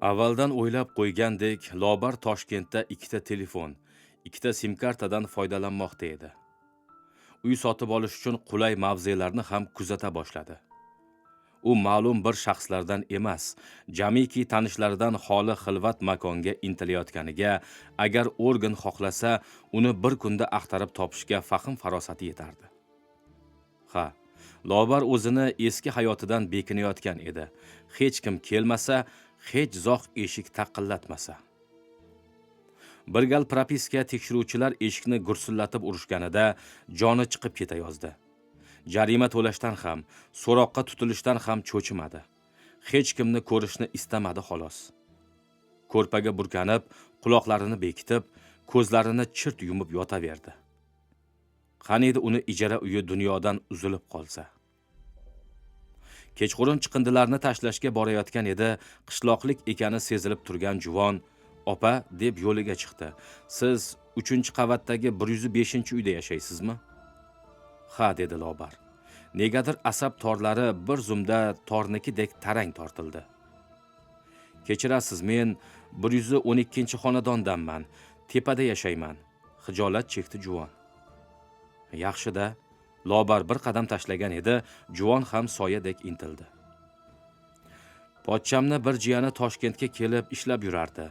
Avvaldan o'ylab qo'ygandek, Lobar Toshkentda ikkita telefon, ikkita sim kartadan foydalanmoqda edi. Uy sotib olish uchun qulay mavzelarni ham kuzata boshladi. U ma'lum bir shaxslardan emas, jamiki tanishlaridan xoli xilvat makonga intilayotganiga, agar organ xohlasa, uni bir kunda axtarib topishga fahm farosati yetardi. Ha, Lobar o'zini eski hayotidan bekinayotgan edi. Hech kim kelmasa, hech zoq eshik taqillatmasa. Bir gal propiska tekshiruvchilar eshikni gursillatib urishganida joni chiqib ketayozdi. Jarima to'lashdan ham, so'roqqa tutilishdan ham cho'chimadi. Hech kimni ko'rishni istamadi xolos. Ko'rpaga burkanib, quloqlarini bekitib, ko'zlarini chirt yumib yotaverdi. Qaniydi uni ijara uyi dunyodan uzilib qolsa. Kechqurun chiqindilarni tashlashga borayotgan edi, qishloqlik ekani sezilib turgan juvon "Opa" deb yo'liga chiqdi. "Siz 3-qavatdagi 105-uyda yashaysizmi?" "Ha" dedi Lobar. Negadir asab torlari bir zumda tornikidek tarang tortildi. "Kechirasiz, men 112-xonadondanman. Tepada yashayman." Xijolat chekdi juvon. "Yaxshi-da." Lobar bir qadam tashlagan edi, juvon ham soyadek intildi. "Pochchamni bir jiyani Toshkentga kelib ishlab yurardi.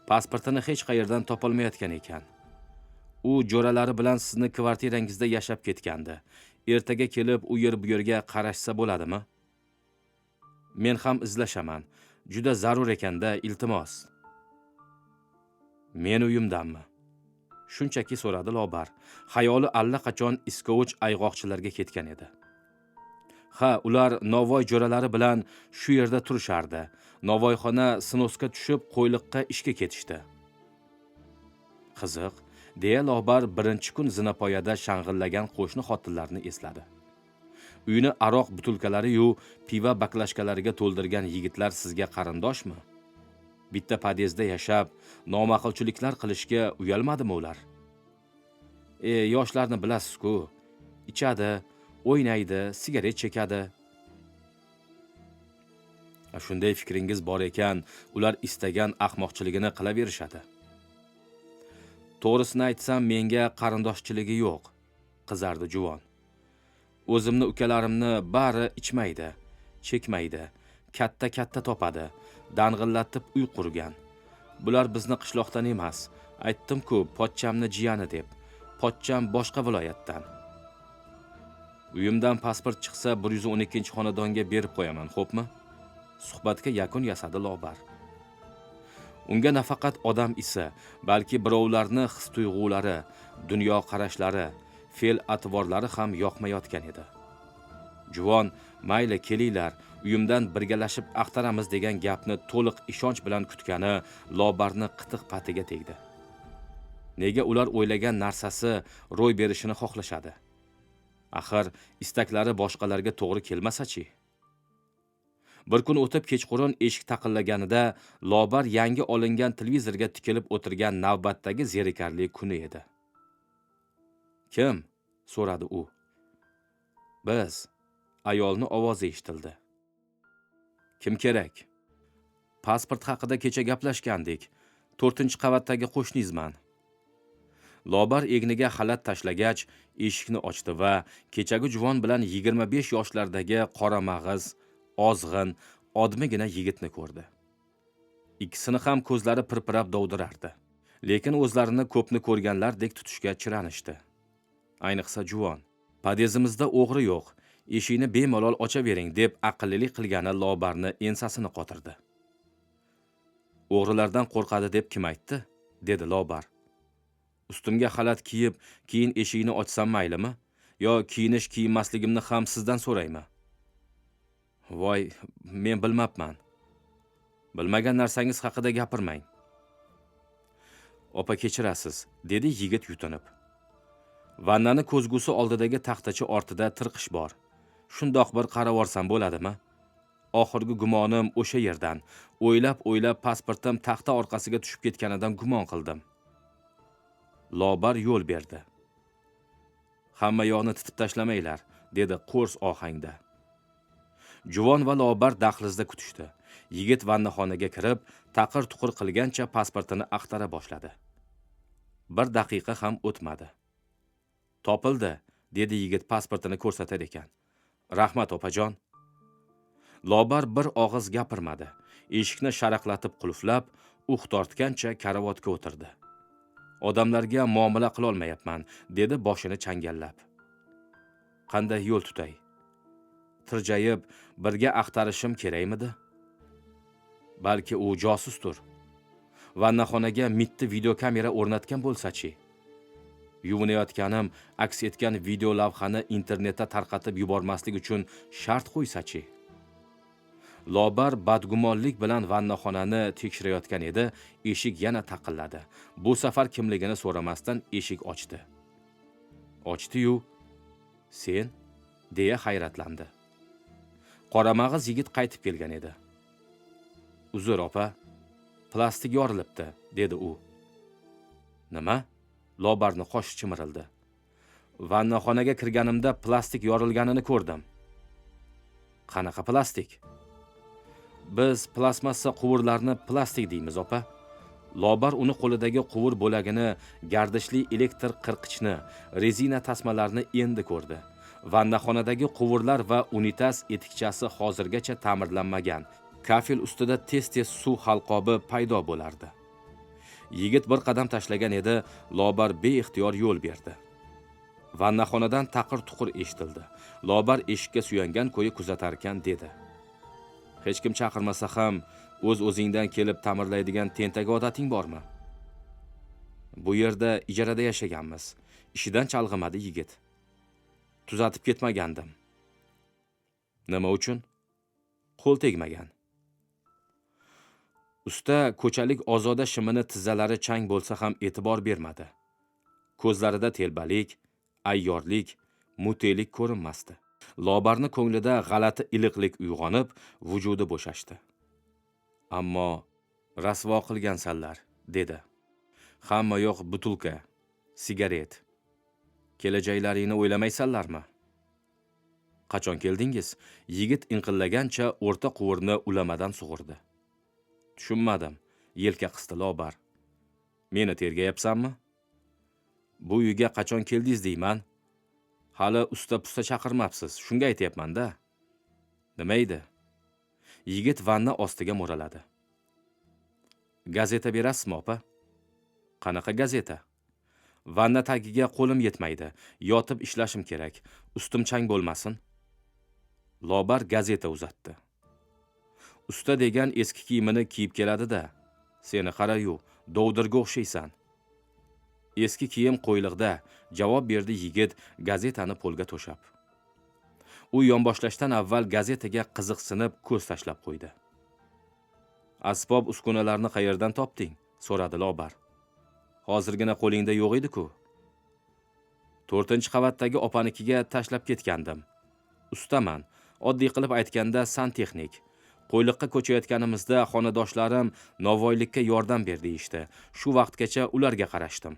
Pasportini hech qayerdan topolmayotgan ekan. U jo'ralari bilan sizni kvartirangizda yashab ketgandi. Ertaga kelib u yer bu yerga qarashsa bo'ladimi?" "Men ham izlashaman. Juda zarur ekanda, iltimos." "Men uyimdanmi?" Shunchaki so'radi Lobar. Xayoli allaqachon iskovich ayg'oqchilarga ketgan edi. "Ha, ular Novvoy jo'ralari bilan shu yerda turishardi. Novvoyxona sinoska tushib, qo'yliqqa ishga ketishdi." "Qiziq", deya Lobar birinchi kun zinapoyada shang'illagan qo'shni xotinlarni esladi. "Uyni aroq butulkalari-yu piva baklashkalariga to'ldirgan yigitlar sizga qarindoshmi? Bitta podyezdda yashab, noma'qulchiliklar qilishga uyalmadimi ular?" Yoshlarni bilasiz-ku, ichadi, o'ynaydi, sigaret chekadi." "Shunday fikringiz bor ekan, ular istagan ahmoqchiligini qilaverishadi." "To'g'risini aytsam, menga qarindoshchiligi yo'q", qizardi juvon. "O'zimni ukalarimni bari ichmaydi, chekmaydi, katta topadi, dang'illatib uy qurgan. Bular bizni qishloqdan emas. Aytdim-ku, pochchamni jiyani deb. Pochcham boshqa viloyatdan. Uyimdan pasport chiqsa 112-xonadonga berib qo'yaman, xo'pmi?" Suhbatga yakun yasadi Lobar. Unga nafaqat odam isi, balki birovlarni his-tuyg'ulari, dunyo qarashlari, fe'l-atvorlari ham yoqmayotgan edi. Juvon, "Mayli, kelinglar, uyimdan birgalashib axtaramiz" degan gapni to'liq ishonch bilan kutgani Lobarni qitiq patiga tegdi. Nega ular o'ylagan narsasi ro'y berishini xohlashadi? Axir istaklari boshqalarga to'g'ri kelmasa-chi? Bir kun o'tib kechqurun eshik taqillaganida Lobar yangi olingan televizorga tikilib o'tirgan navbatdagi zerikarli kuni edi. "Kim?" so'radi u. "Biz." Ayolni ovozi eshitildi. "Kim kerak?" "Pasport haqida kecha gaplashgandik. 4-qavatdagi qo'shningizman." Lobar egniga xalat tashlagach, eshikni ochdi va kechagi juvon bilan 25 yoshlardagi qora mag'iz, ozg'in, odmigina yigitni ko'rdi. Ikkisini ham ko'zlari pirpirab dovdirardi. Lekin o'zlarini ko'pni ko'rganlardek tutishga chiranishdi. Ayniqsa juvon. "Podyezimizda o'g'ri yo'q. Eshikni bemalol ochavering" deb aqllilik qilgani Lobarni ensasini qotirdi. "O'g'rilardan qo'rqadi deb kim aytdi?" dedi Lobar. "Ustimga xalat kiyib, keyin eshikni ochsam maylimi? Yo kiyinish kiymasligimni ham sizdan so'raymi?" "Voy, men bilmabman." "Bilmagan narsangiz haqida gapirmang." "Opa, kechirasiz", dedi yigit yutinib. "Vannani ko'zgusi oldidagi taxtacha ortida tirqish bor. Shundoq bir qarab orsam bo'ladimi? Oxirgi gumonim o'sha yerdan. O'ylab pasportim taxta orqasiga tushib ketganidan gumon qildim." Lobar yo'l berdi. "Hamma yoqni titib tashlamanglar", dedi qo'rs ohangda. Juvon va lobar dahlizda kutishdi. Yigit vannaxonaga kirib, taqir-tuqir qilgancha pasportini axtara boshladi. Bir daqiqa ham o'tmadi. Topildi, dedi yigit pasportini ko'rsatar ekan. Rahmat opajon. Lobar bir og'iz gapirmadi. Eshikni sharaqlatib qulflab, tortgancha karavotga o'tirdi. Odamlarga muomala qila olmayapman, dedi boshini changallab. Qanday yo'l tutay? Tirjayib, birga axtarishim kerakmidi? Balki u josusdir. Vannaxonaga mitti videokamera o'rnatgan bo'lsa-chi? Yuvinayotganim aks etgan video lavhani internetda tarqatib yubormaslik uchun shart qo'ysa-chi? Lobar badgumonlik bilan vannaxonani tekshirayotgan edi, eshik yana taqilladi. Bu safar kimligini so'ramasdan eshik ochdi. Ochdi-yu, "Sen?" deya hayratlandi. Qoramag'iz yigit qaytib kelgan edi. "Uzr, opa, plastik yorilibdi", dedi u. "Nima?" Lobarning qoshi chimirildi. "Vannaxonaga kirganimda plastik yorilganini ko'rdim." "Qanaqa plastik?" "Biz plastmassa quvurlarni plastik deymiz, opa." Lobar uni qo'lidagi quvur bo'lagini, gardishli elektr qirqichni, rezina tasmalarni endi ko'rdi. Vannaxonadagi quvurlar va unitaz etikchasi hozirgacha ta'mirlanmagan. Kafel ustida tez-tez suv halqobi paydo bo'lardi. Yigit bir qadam tashlagan edi, Lobar beixtiyor yo'l berdi. Vannaxonadan taqir-tuqir eshitildi. Lobar eshikka suyangan ko'yi kuzatarkan dedi. "Hech kim chaqirmasa ham o'z-o'zingdan kelib ta'mirlaydigan tentak odating bormi?" "Bu yerda ijarada yashaganmiz." Ishidan chalg'imadi yigit. "Tuzatib ketmagandim." "Nima uchun?" "Qo'l tegmagan." Usta ko'chalik ozoda shimini tizzalari chang bo'lsa ham e'tibor bermadi. Ko'zlarida telbalik, ayyorlik, mutelik ko'rinmasdi. Lobarning ko'nglida g'alati iliqlik uyg'onib, vujudi bo'shashdi. "Ammo rasvo qilgansanlar", dedi. "Hamma yo'q butulka, sigaret. Kelajaklaringni o'ylamaysanlarmi?" "Qachon keldingiz?" Yigit inqillagancha o'rta quvurni ulamadan sug'urdi. "Tushunmadim", yelka qisdi Lobar. "Meni tergayapsanmi?" "Bu uyga qachon keldingiz deyman? Hali usta-pusta chaqirmabsiz, shunga aytayapman-da." "Nima edi?" Yigit vanna ostiga mo'raladi. "Gazeta berasizmi, opa?" "Qanaqa gazeta?" "Vanna tagiga qo'lim yetmaydi, yotib ishlashim kerak, ustim chang bo'lmasin." Lobar gazeta uzatdi. "Usta degan eski kiyimini kiyib keladi-da. Seni qara-yu, dovdirga o'xshaysan." "Eski kiyim qo'yliqda", javob berdi yigit gazetani polga to'shab. U yonboshlashdan avval gazetaga qiziqsinib ko'z tashlab qo'ydi. "Asbob uskunalarni qayerdan topding?" so'radi Lobar. "Hozirgina qo'lingda yo'q edi-ku." "4-qavatdagi opanikiga tashlab ketgandim. Ustaman, oddiy qilib aytganda santexnik. Qo'yliqqa ko'chayotganimizda xonadoshlarim novvoylikka yordam berdi ishdi. Shu vaqtgacha ularga qarashdim."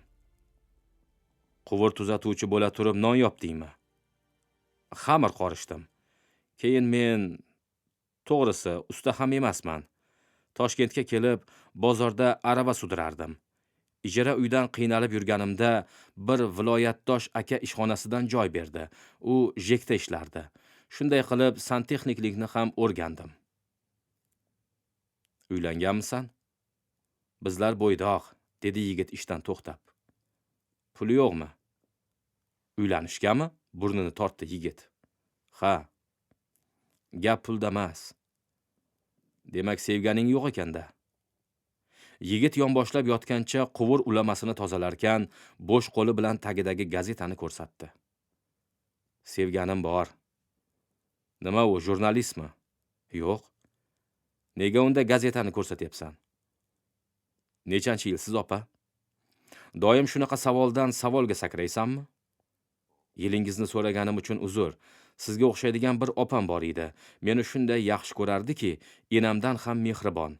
"Quvur tuzatuvchi bo'la turib non yopdingmi?" "Xamir qorishdim. Keyin men to'g'risi usta ham emasman. Toshkentga kelib, bozorda arava sudrardim. Ijara uydan qiynalib yurganimda bir viloyatdosh aka ishxonasidan joy berdi. U jekda ishlardi. Shunday qilib santexniklikni ham o'rgandim." "Uylanganmisan?" "Bizlar bo'ydoq", dedi yigit ishdan to'xtab. "Pul yo'qmi?" "Uylanishgami?" burnini tortdi yigit. "Ha." "Gap pulda emas." "Demak, sevganing yo'q ekanda." Yigit yonboshlab yotgancha quvur ulamasini tozalarkan, bo'sh qo'li bilan tagidagi gazetani ko'rsatdi. "Sevganim bor." "Nima u, jurnalistmi?" "Yo'q." "Nega unda gazetani ko'rsatyapsan?" "Nechanchi yilsiz, opa?" "Doim shunaqa savoldan savolga sakraysanmi?" "Yilingizni so'raganim uchun uzr. Sizga o'xshaydigan bir opam bor edi. Meni shunday yaxshi ko'rardi-ki, enamdan ham mehribon.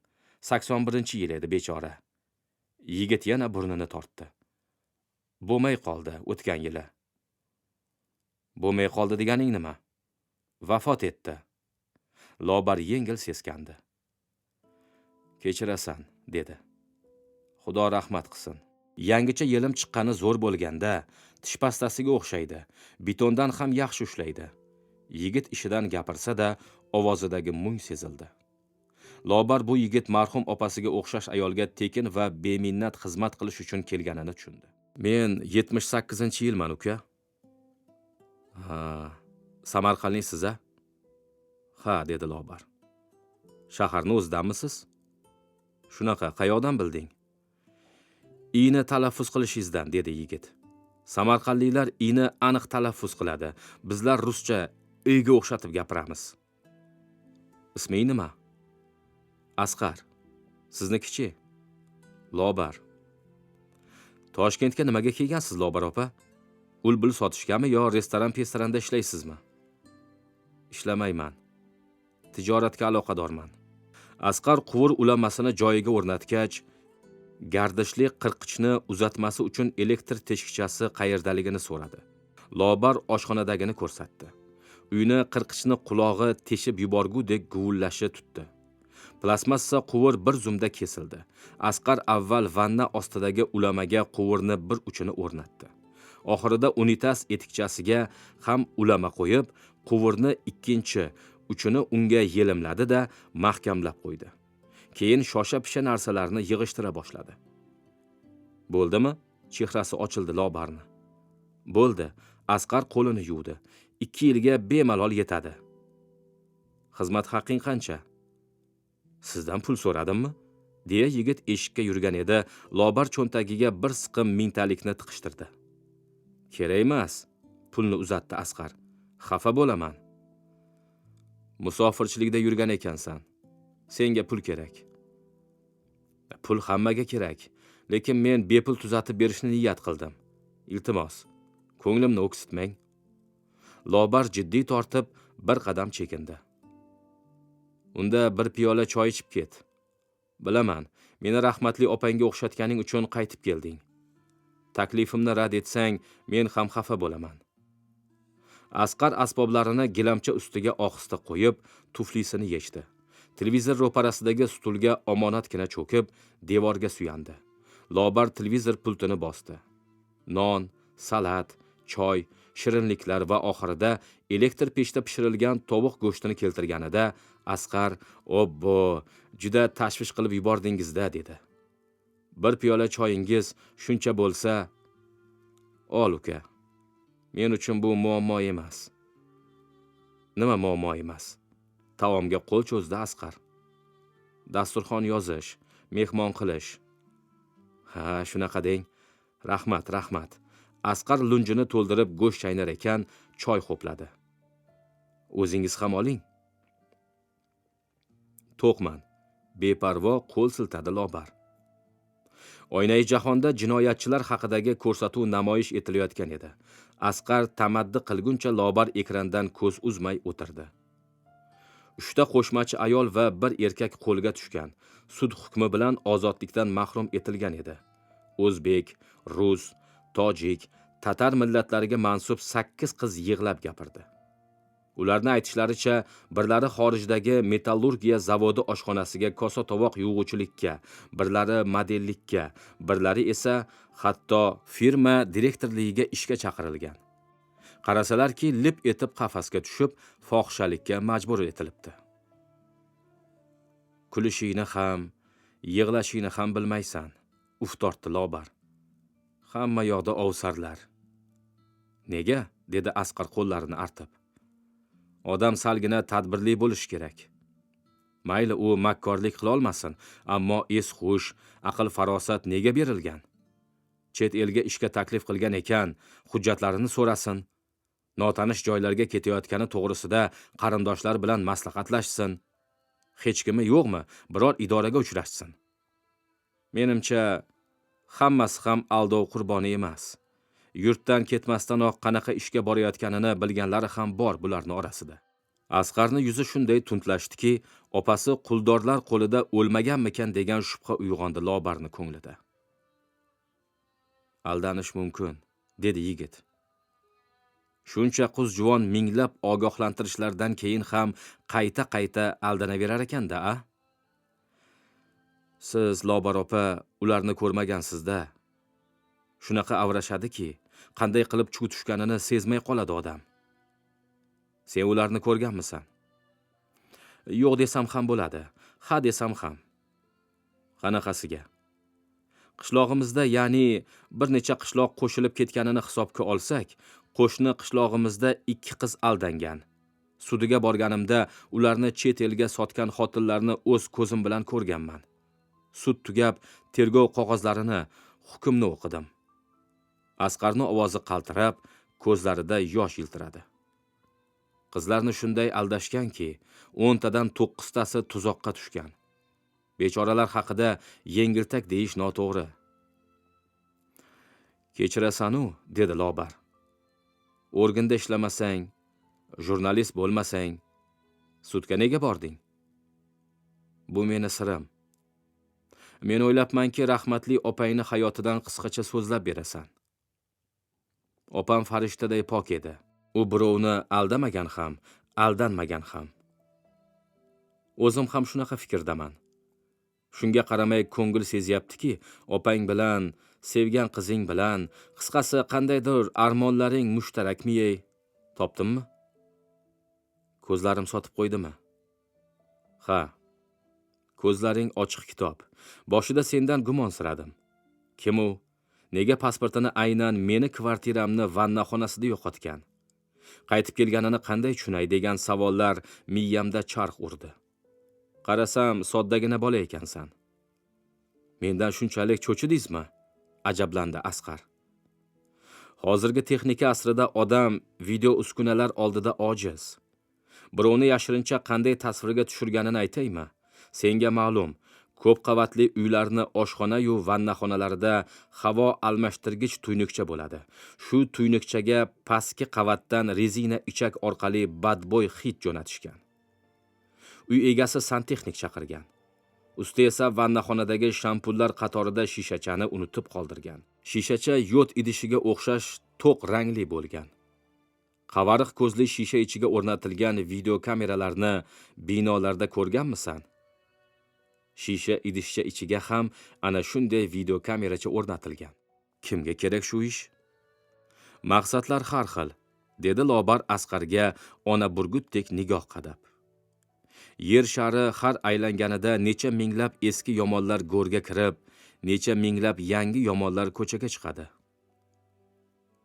81-yil edi bechora." Yigit yana burnini tortdi. "Bo'lmay qoldi o'tgan yili." "Bo'lmay qoldi deganing nima?" "Vafot etdi." Lobar yengil seskandi. Kechirasan, dedi. Xudo rahmat qilsin. Yangicha yelim chiqqani zo'r bo'lganda, tish pastasiga o'xshaydi. Betondan ham yaxshi ushlaydi. Yigit ishidan gapirsa-da, ovozidagi mung sezildi. Lobar bu yigit marhum opasiga o'xshash ayolga tekin va beminnat xizmat qilish uchun kelganini tushundi. Men 78-yilman, uka. Ha, Samarqandlisiz a? Ha, dedi Lobar. Shaharni o'zidanmisiz? Shunaqa, qayoqdan bilding? I'ni talaffuz qilishingizdan, dedi yigit. Samarqandliklar i'ni aniq talaffuz qiladi. Bizlar ruscha uyga o'xshatib gapiramiz. Isming nima? Asqar. Sizniki-chi? Lobar. Toshkentga nimaga kelgansiz, Lobar opa? Ul-bul sotishgami yo restoran-pestoranda ishlaysizmi? Ishlamayman. Tijoratga aloqadorman. Asqar quvur ulamasini joyiga o'rnatgach, gardishli qirqichni uzatmasi uchun elektr teshikchasi qayerdaligini so'radi. Lobar oshxonadagini ko'rsatdi. Uyni qirqichni qulog'i teshib yuborgudek guvillashi tutdi. Plasmassa quvur bir zumda kesildi. Asqar avval vanna ostidagi ulamaga quvurni bir uchini o'rnatdi. Oxirida unitaz etikchasiga ham ulama qo'yib, quvurni ikkinchi uchini unga yelimladi-da, mahkamlab qo'ydi. Keyin shosha-pisha narsalarni yig'ishtira boshladi. Bo'ldimi? Chehrasi ochildi Lobarni. Bo'ldi. Asqar qo'lini yuvdi. 2 yilga bemalol yetadi. Xizmat haqqing qancha? Sizdan pul so'radimmi? deya yigit eshikka yurgan edi. Lobar cho'ntagiga bir siqim mingtalikni tiqishtirdi. Kerak emas, pulni uzatdi Asqar. Xafa bo'laman. Musofirchilikda yurgan ekansan. Senga pul kerak. Pul hammaga kerak, lekin men bepul tuzatib berishni niyat qildim. Iltimos, ko'nglimni o'ksitmang. Lobar jiddiy tortib bir qadam chekindi. Unda bir piyola choy ichib ket. Bilaman, meni rahmatli opangga o'xshatganing uchun qaytib kelding. Taklifimni rad etsang, men ham xafa bo'laman. Asqar asboblarini gilamcha ustiga ohista qo'yib, tuflisini yechdi. Televizor ro'parasidagi stulga omonatgina cho'kib, devorga suyandi. Lobar televizor pultini bosdi. Non, salat, choy, shirinliklar va oxirida elektr pechda pishirilgan tovuq go'shtini keltirganida Asqar, "Obbo, juda tashvish qilib yubordingiz-da", dedi. "Bir piyola choyingiz shuncha bo'lsa, ol uka. Men uchun bu muammo emas." Nima muammo emas? Taomga qo'l cho'zdi Asqar. Dasturxon yozish, mehmon qilish. Ha, shunaqa deng. Rahmat, rahmat. Asqar lunjini to'ldirib go'sht chaynar ekan, choy xo'pladi. O'zingiz ham oling. To'qman. Beparvo qo'l siltadi Lobar. Oynai jahonda jinoyatchilar haqidagi ko'rsatuv namoyish etilayotgan edi. Asqar tamaddi qilguncha Lobar ekrandan ko'z uzmay o'tirdi. 3 ta qo'shmachi ayol va bir erkak qo'lga tushgan. Sud hukmi bilan ozodlikdan mahrum etilgan edi. O'zbek, rus, tojik, tatar millatlariga mansub 8 qiz yig'lab gapirdi. Ularni aytishlaricha, birlari xorijdagi metallurgiya zavodi oshxonasiga kosa tovoq yuvuvchilikka, birlari modellikka, birlari esa hatto firma direktorligiga ishga chaqirilgan. Qarasalarki, lip etib qafasga tushib, fohishalikka majbur etilibdi. Kulishingni ham, yig'lashingni ham bilmaysan, uf tortdi Lobar. Hamma yoqda ovsarlar. Nega? Dedi Asqar qo'llarini artib. Odam salgina tadbirli bo'lish kerak. Mayli u makkorlik qila olmasin, ammo es-xush, aql-farosat nega berilgan? Chet elga ishga taklif qilgan ekan, hujjatlarini so'rasin. Notanish joylarga ketayotgani to'g'risida qarindoshlar bilan maslahatlashsin. Hech kimi yo'qmi, biror idoraga uchrashsin. Menimcha, hammasi ham aldov qurboni emas. Yurtdan ketmasdanoq qanaqa ishga borayotganini bilganlari ham bor bularning orasida. Asqarni yuzi shunday tuntlashdiki, opasi quldorlar qo'lida o'lmaganmikan degan shubha uyg'ondi Lobarni ko'nglida. Aldanish mumkin, dedi yigit. Shuncha quz juvon minglab ogohlantirishlardan keyin ham qayta aldanaverar ekanda, a? Siz, Lobar opa, ularni ko'rmagansiz-da. Shunaqa avrashadiki, qanday qilib chuv tushganini sezmay qoladi odam. Sen ularni ko'rganmisan? Yo'q desam ham bo'ladi, ha desam ham. Qanaqasiga? Qishlog'imizda, ya'ni bir necha qishloq qo'shilib ketganini hisobga olsak, qo'shni qishlog'imizda 2 qiz aldangan. Sudiga borganimda ularni chet elga sotgan xotinlarni o'z ko'zim bilan ko'rganman. Sud tugab, tergov qog'ozlarini, hukmni o'qidim. Asqarning ovozi qaltirab, ko'zlarida yosh yiltiradi. Qizlarni shunday aldashganki, 10 tadan 9 tasi tuzoqqa tushgan. Bechoralar haqida yengiltak deyish noto'g'ri. Kechirasan-u, dedi Lobar. Organda ishlamasang, jurnalist bo'lmasang, sudga nega bording? Bu meni sirim. Men o'ylabmanki, rahmatli opangni hayotidan qisqacha so'zlab berasan. Opam farishtaday pok edi. U birovni aldamagan ham, aldanmagan ham. O'zim ham shunaqa fikrdaman. Shunga qaramay ko'ngil sezyaptiki, opang bilan, sevgan qizing bilan, qisqasi qandaydir armonlaring mushtarakmi-ey? Topdimmi? Ko'zlarim sotib qo'ydimi? Ha. Ko'zlaring ochiq kitob. Boshida sendan gumonsiradim. Kim u? Nega pasportini aynan meni kvartiramni vannaxonasida yo'qotgan? Qaytib kelganini qanday tushunay degan savollar miyamda charx urdi. Qarasam, soddagina bola ekansan. Mendan shunchalik cho'chidingizmi? Ajablandi Asqar. Hozirgi texnika asrida odam video uskunalar oldida ojiz. Birovni yashirincha qanday tasvirga tushirganini aytaymi? Senga ma'lum, ko'p qavatli uylarni oshxona-yu vannaxonalarida havo almashtirgich tuynukcha bo'ladi. Shu tuynukchaga pastki qavatdan rezina ichak orqali badbo'y hid jo'natishgan. Uy egasi santexnik chaqirgan. Usti esa vannaxonadagi shampullar qatorida shishachani unutib qoldirgan. Shishacha yod idishiga o'xshash to'q rangli bo'lgan. Qavariq ko'zli shisha ichiga o'rnatilgan video kameralarni binolarda ko'rganmisan? Shisha idishcha ichiga ham ana shunday video kameracha o'rnatilgan. Kimga kerak shu ish? Maqsadlar har xil, dedi Lobar Asqarga ona burgutdek nigoh qadab. Yer shari har aylanganida necha minglab eski yomonlar go'rga kirib, necha minglab yangi yomonlar ko'chaga chiqadi.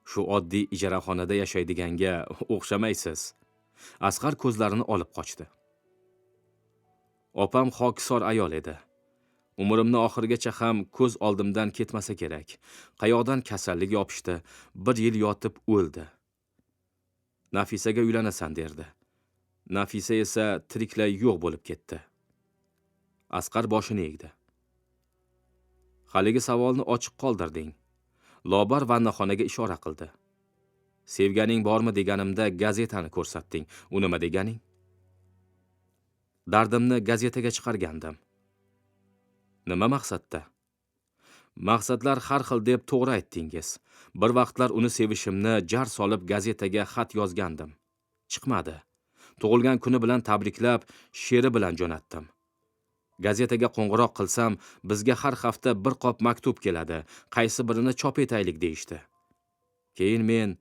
Shu oddiy ijaraxonada yashaydiganga o'xshamaysiz. Asqar ko'zlarini olib qochdi. Opam hokisor ayol edi. Umrimni oxirigacha ham ko'z oldimdan ketmasa kerak. Qayoqdan kasallik yopishdi, 1 yil yotib o'ldi. Nafisaga uylanasan derdi. Nafisa esa tiriklay yo'q bo'lib ketdi. Asqar boshini egdi. Haligi savolni ochiq qoldirding. Lobar vannaxonaga ishora qildi. Sevganing bormi deganimda gazetani ko'rsatding. U nima deganing? Dardimni gazetaga chiqargandim. Nima maqsadda? Maqsadlar har xil deb to'g'ri aytdingiz. Bir vaqtlar uni sevishimni jar solib gazetaga xat yozgandim. Chiqmadi. Tug'ilgan kuni bilan tabriklab, she'ri bilan jo'natdim. Gazetaga qo'ng'iroq qilsam, bizga har hafta bir qop maktub keladi. Qaysi birini chop etaylik deyishdi. Keyin men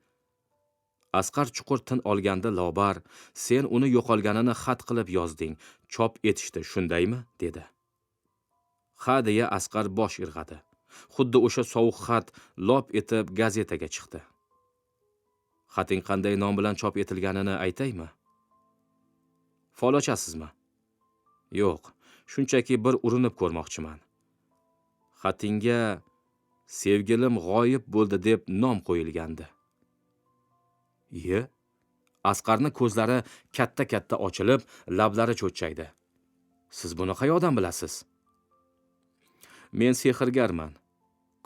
Asqar chuqur tin olganda Lobar, sen uni yo'qolganini xat qilib yozding. Chop etishdi, shundaymi? dedi. Ha deya Asqar bosh irg'adi. Xuddi o'sha sovuq xat lop etib gazetaga chiqdi. Xating qanday nom bilan chop etilganini aytaymi? Fol ochasizmi? Yo'q, shunchaki bir urinib ko'rmoqchiman. Xatingga sevgilim g'oyib bo'ldi deb nom qo'yilgandi. Ye? Asqarning ko'zlari katta-katta ochilib, lablari cho'chchaydi. Siz buni qayoqdan bilasiz? Men sehrgarman,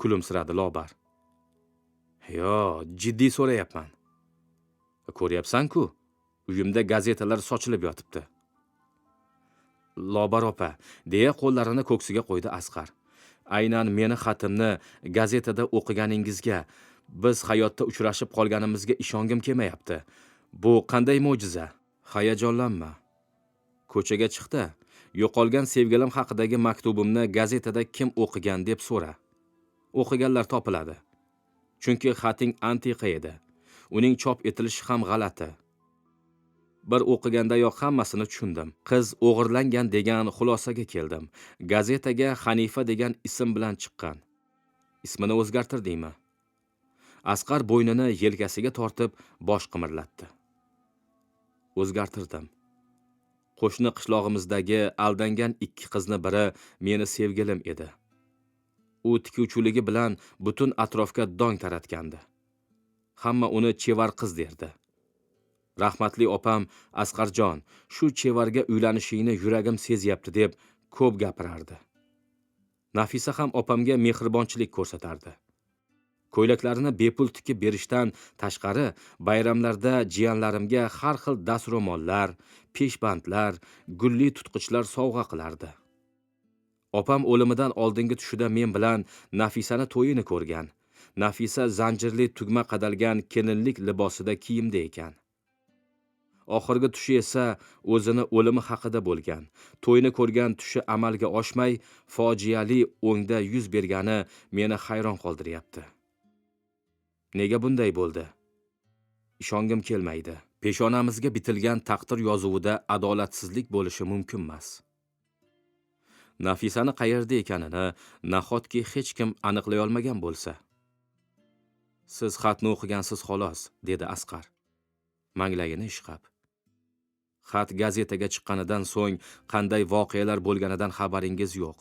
kulimsiradi Lobar. Yo, jiddiy so'rayapman. Ko'ryapsan-ku, uyimda gazetalar sochilib yotibdi. Lobar opa, deya qo'llarini ko'ksiga qo'ydi Asqar. Aynan meni xatimni gazetada o'qiganingizga, Biz hayotda uchrashib qolganimizga ishongim kelmayapti. Bu qanday mo'jiza? Hayajonlanma. Ko'chaga chiqdi. Yo'qolgan sevgilim haqidagi maktubimni gazetada kim o'qigan deb so'ra. O'qiganlar topiladi. Chunki xating antiqa edi. Uning chop etilishi ham g'alati. Bir o'qigandayoq hammasini tushundim. Qiz o'g'irlangan degan xulosaga keldim. Gazetaga Hanifa degan ism bilan chiqqan. Ismini o'zgartirdingmi? Asqar bo'ynini yelkasiga tortib bosh qimirlatdi. O'zgartirdim. Qo'shni qishlog'imizdagi aldangan ikki qizni biri meni sevgilim edi. U tikuvchiligi bilan butun atrofga dong taratgandi. Hamma uni chevar qiz derdi. Rahmatli opam Asqarjon, shu chevarga uylanishingni yuragim sezyapti deb ko'p gapirardi. Nafisa ham opamga mehribonchilik ko'rsatardi. Ko'ylaklarini bepul tikib berishdan tashqari, bayramlarda jiyanlarimga har xil dastro'mollar, peshbandlar, gulli tutqichlar sovg'a qilardi. Opam o'limidan oldingi tushida men bilan Nafisani to'yini ko'rgan. Nafisa zanjirli tugma qadalgan kelinlik libosida kiyimda ekan. Oxirgi tushi esa o'zini o'limi haqida bo'lgan. To'yni ko'rgan tushi amalga oshmay, fojiali o'ngda yuz bergani meni hayron qoldiryapti. Nega bunday bo'ldi? Ishongim kelmaydi. Peshonamizga bitilgan taqdir yozuvida adolatsizlik bo'lishi mumkin emas. Nafisani qayerda ekanini nahotki hech kim aniqlay olmagan bo'lsa. Siz xatni o'qigansiz xolos, dedi Asqar. Manglayini ishqab. Xat gazetaga chiqqanidan so'ng qanday voqealar bo'lganidan xabaringiz yo'q.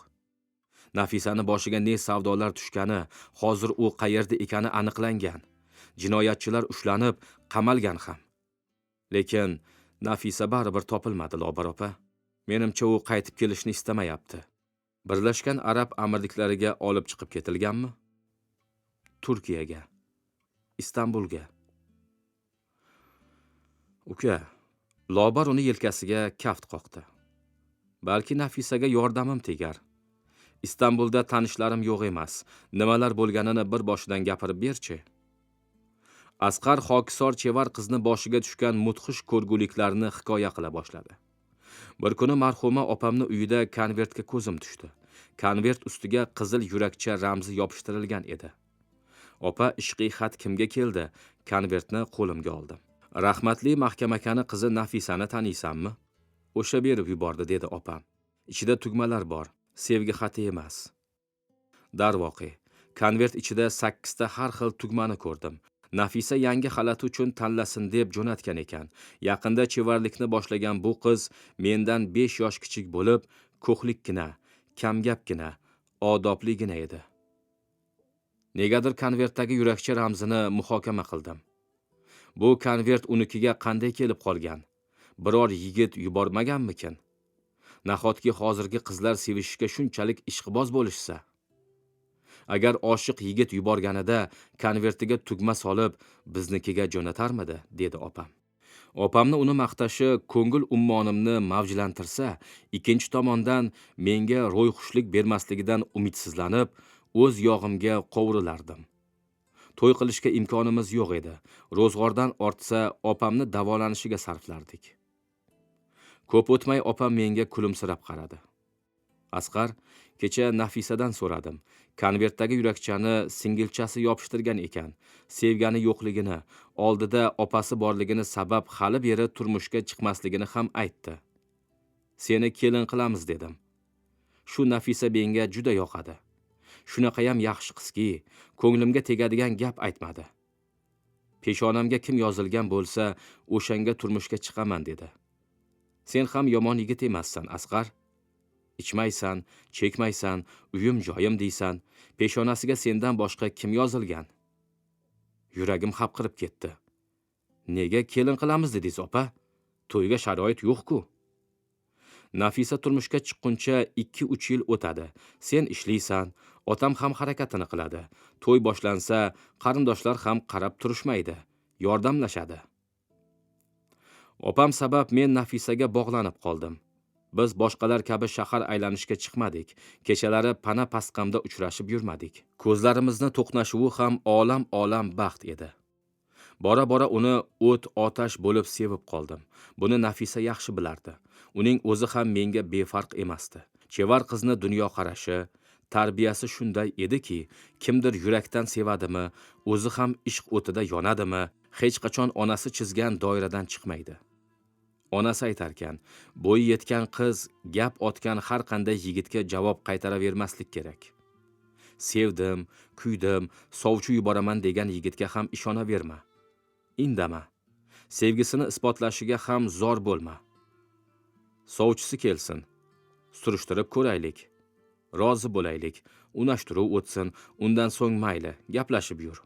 Nafisani boshiga ne savdolar tushgani, hozir u qayerda ekani aniqlangan. Jinoyatchilar ushlanib, qamalgan ham. Lekin Nafisa baribir topilmadi, Lobar opa. Menimcha u qaytib kelishni istamayapti. Birlashgan Arab Amirliklariga olib chiqib ketilganmi? Turkiyaga, Istanbulga. Uka, Lobar uni yelkasiga kaft qoqdi. Balki Nafisaga yordamim tegar. Istanbulda tanishlarim yo'q emas. Nimalar bo'lganini bir boshidan gapirib berchi. Asqar Xokisor chevar qizni boshiga tushgan mudhish ko'rguliklarni hikoya qila boshladi. Bir kuni marhuma opamni uyida konvertga ko'zim tushdi. Konvert ustiga qizil yurakcha ramzi yopishtirilgan edi. Opa, ishqiy xat kimga keldi? Konvertni qo'limga oldim. Rahmatli mahkamakani qizi Nafisani taniysanmi? O'sha berib yubordi, dedi opam. Ichida tugmalar bor, sevgi xati emas. Darvoqe, konvert ichida 8 ta har xil tugmani ko'rdim. Nafisa yangi xalati uchun tanlasin deb jo'natgan ekan. Yaqinda chevarlikni boshlagan bu qiz mendan 5 yosh kichik bo'lib, ko'hlikkina, kamgapgina, odobligina edi. Negadir konvertdagi yurakcha ramzini muhokama qildim. Bu konvert unikiga qanday kelib qolgan? Biror yigit yubormaganmikin? Nahotki hozirgi qizlar sevishishga shunchalik ishqiboz bo'lishsa? Agar oshiq yigit yuborganida konvertiga tugma solib biznikiga jo'natarmidi, dedi opam. Opamni uni maqtashi ko'ngil ummonimni mavjlantirsa, ikkinchi tomondan menga ro'yxushlik bermasligidan umidsizlanib, o'z yog'imga qovurilardim. To'y qilishga imkonimiz yo'q edi. Ro'zg'ordan ortsa, opamni davolanishiga sarflardik. Ko'p o'tmay opam menga kulimsirab qaradi. Asqar, kecha Nafisadan so'radim. Konvertdagi yurakchani singilchasi yopishtirgan ekan. Sevgani yo'qligini, oldida opasi borligini sabab hali beri turmushga chiqmasligini ham aytdi. Seni kelin qilamiz dedim. Shu Nafisa menga juda yoqadi. Shunaqa ham yaxshi qizki, ko'nglimga tegadigan gap aytmadi. Peshonamga kim yozilgan bo'lsa, o'shanga turmushga chiqaman dedi. Sen ham yomon yigit emassan, Asqar. Ichmaysan, chekmaysan, uyim joyim deysan. Peshonasiga sendan boshqa kim yozilgan? Yuragim hapqirib ketdi. Nega kelin qilamiz dedingiz, opa? To'yga sharoit yo'q-ku. Nafisa turmushga chiqquncha 2-3 yil o'tadi. Sen ishlaysan, otam ham harakatini qiladi. To'y boshlansa, qarindoshlar ham qarab turishmaydi, yordamlashadi. Opam sabab men Nafisaga bog'lanib qoldim. Biz boshqalar kabi shahar aylanishga chiqmadik. Kechalari pana pasqamda uchrashib yurmadik. Ko'zlarimizni to'qnashuvi ham olam baxt edi. Bora-bora uni o't, otash bo'lib sevib qoldim. Buni Nafisa yaxshi bilardi. Uning o'zi ham menga befarq emasdi. Chevar qizni dunyo qarashi, tarbiyasi shunday ediki, kimdir yurakdan sevadimi, o'zi ham ishq o'tida yonadimi, hech qachon onasi chizgan doiradan chiqmaydi. Onasi aytarkan, bo'yi yetgan qiz gap otgan har qanday yigitga javob qaytaravermaslik kerak. Sevdim, kuydim, sovchi yuboraman degan yigitga ham ishonaverma. Indama. Sevgisini isbotlashiga ham zor bo'lma. Sovchisi kelsin. Surishtirib ko'raylik. Rozi bo'laylik. Unashtiruv o'tsin, undan so'ng mayli, gaplashib yur.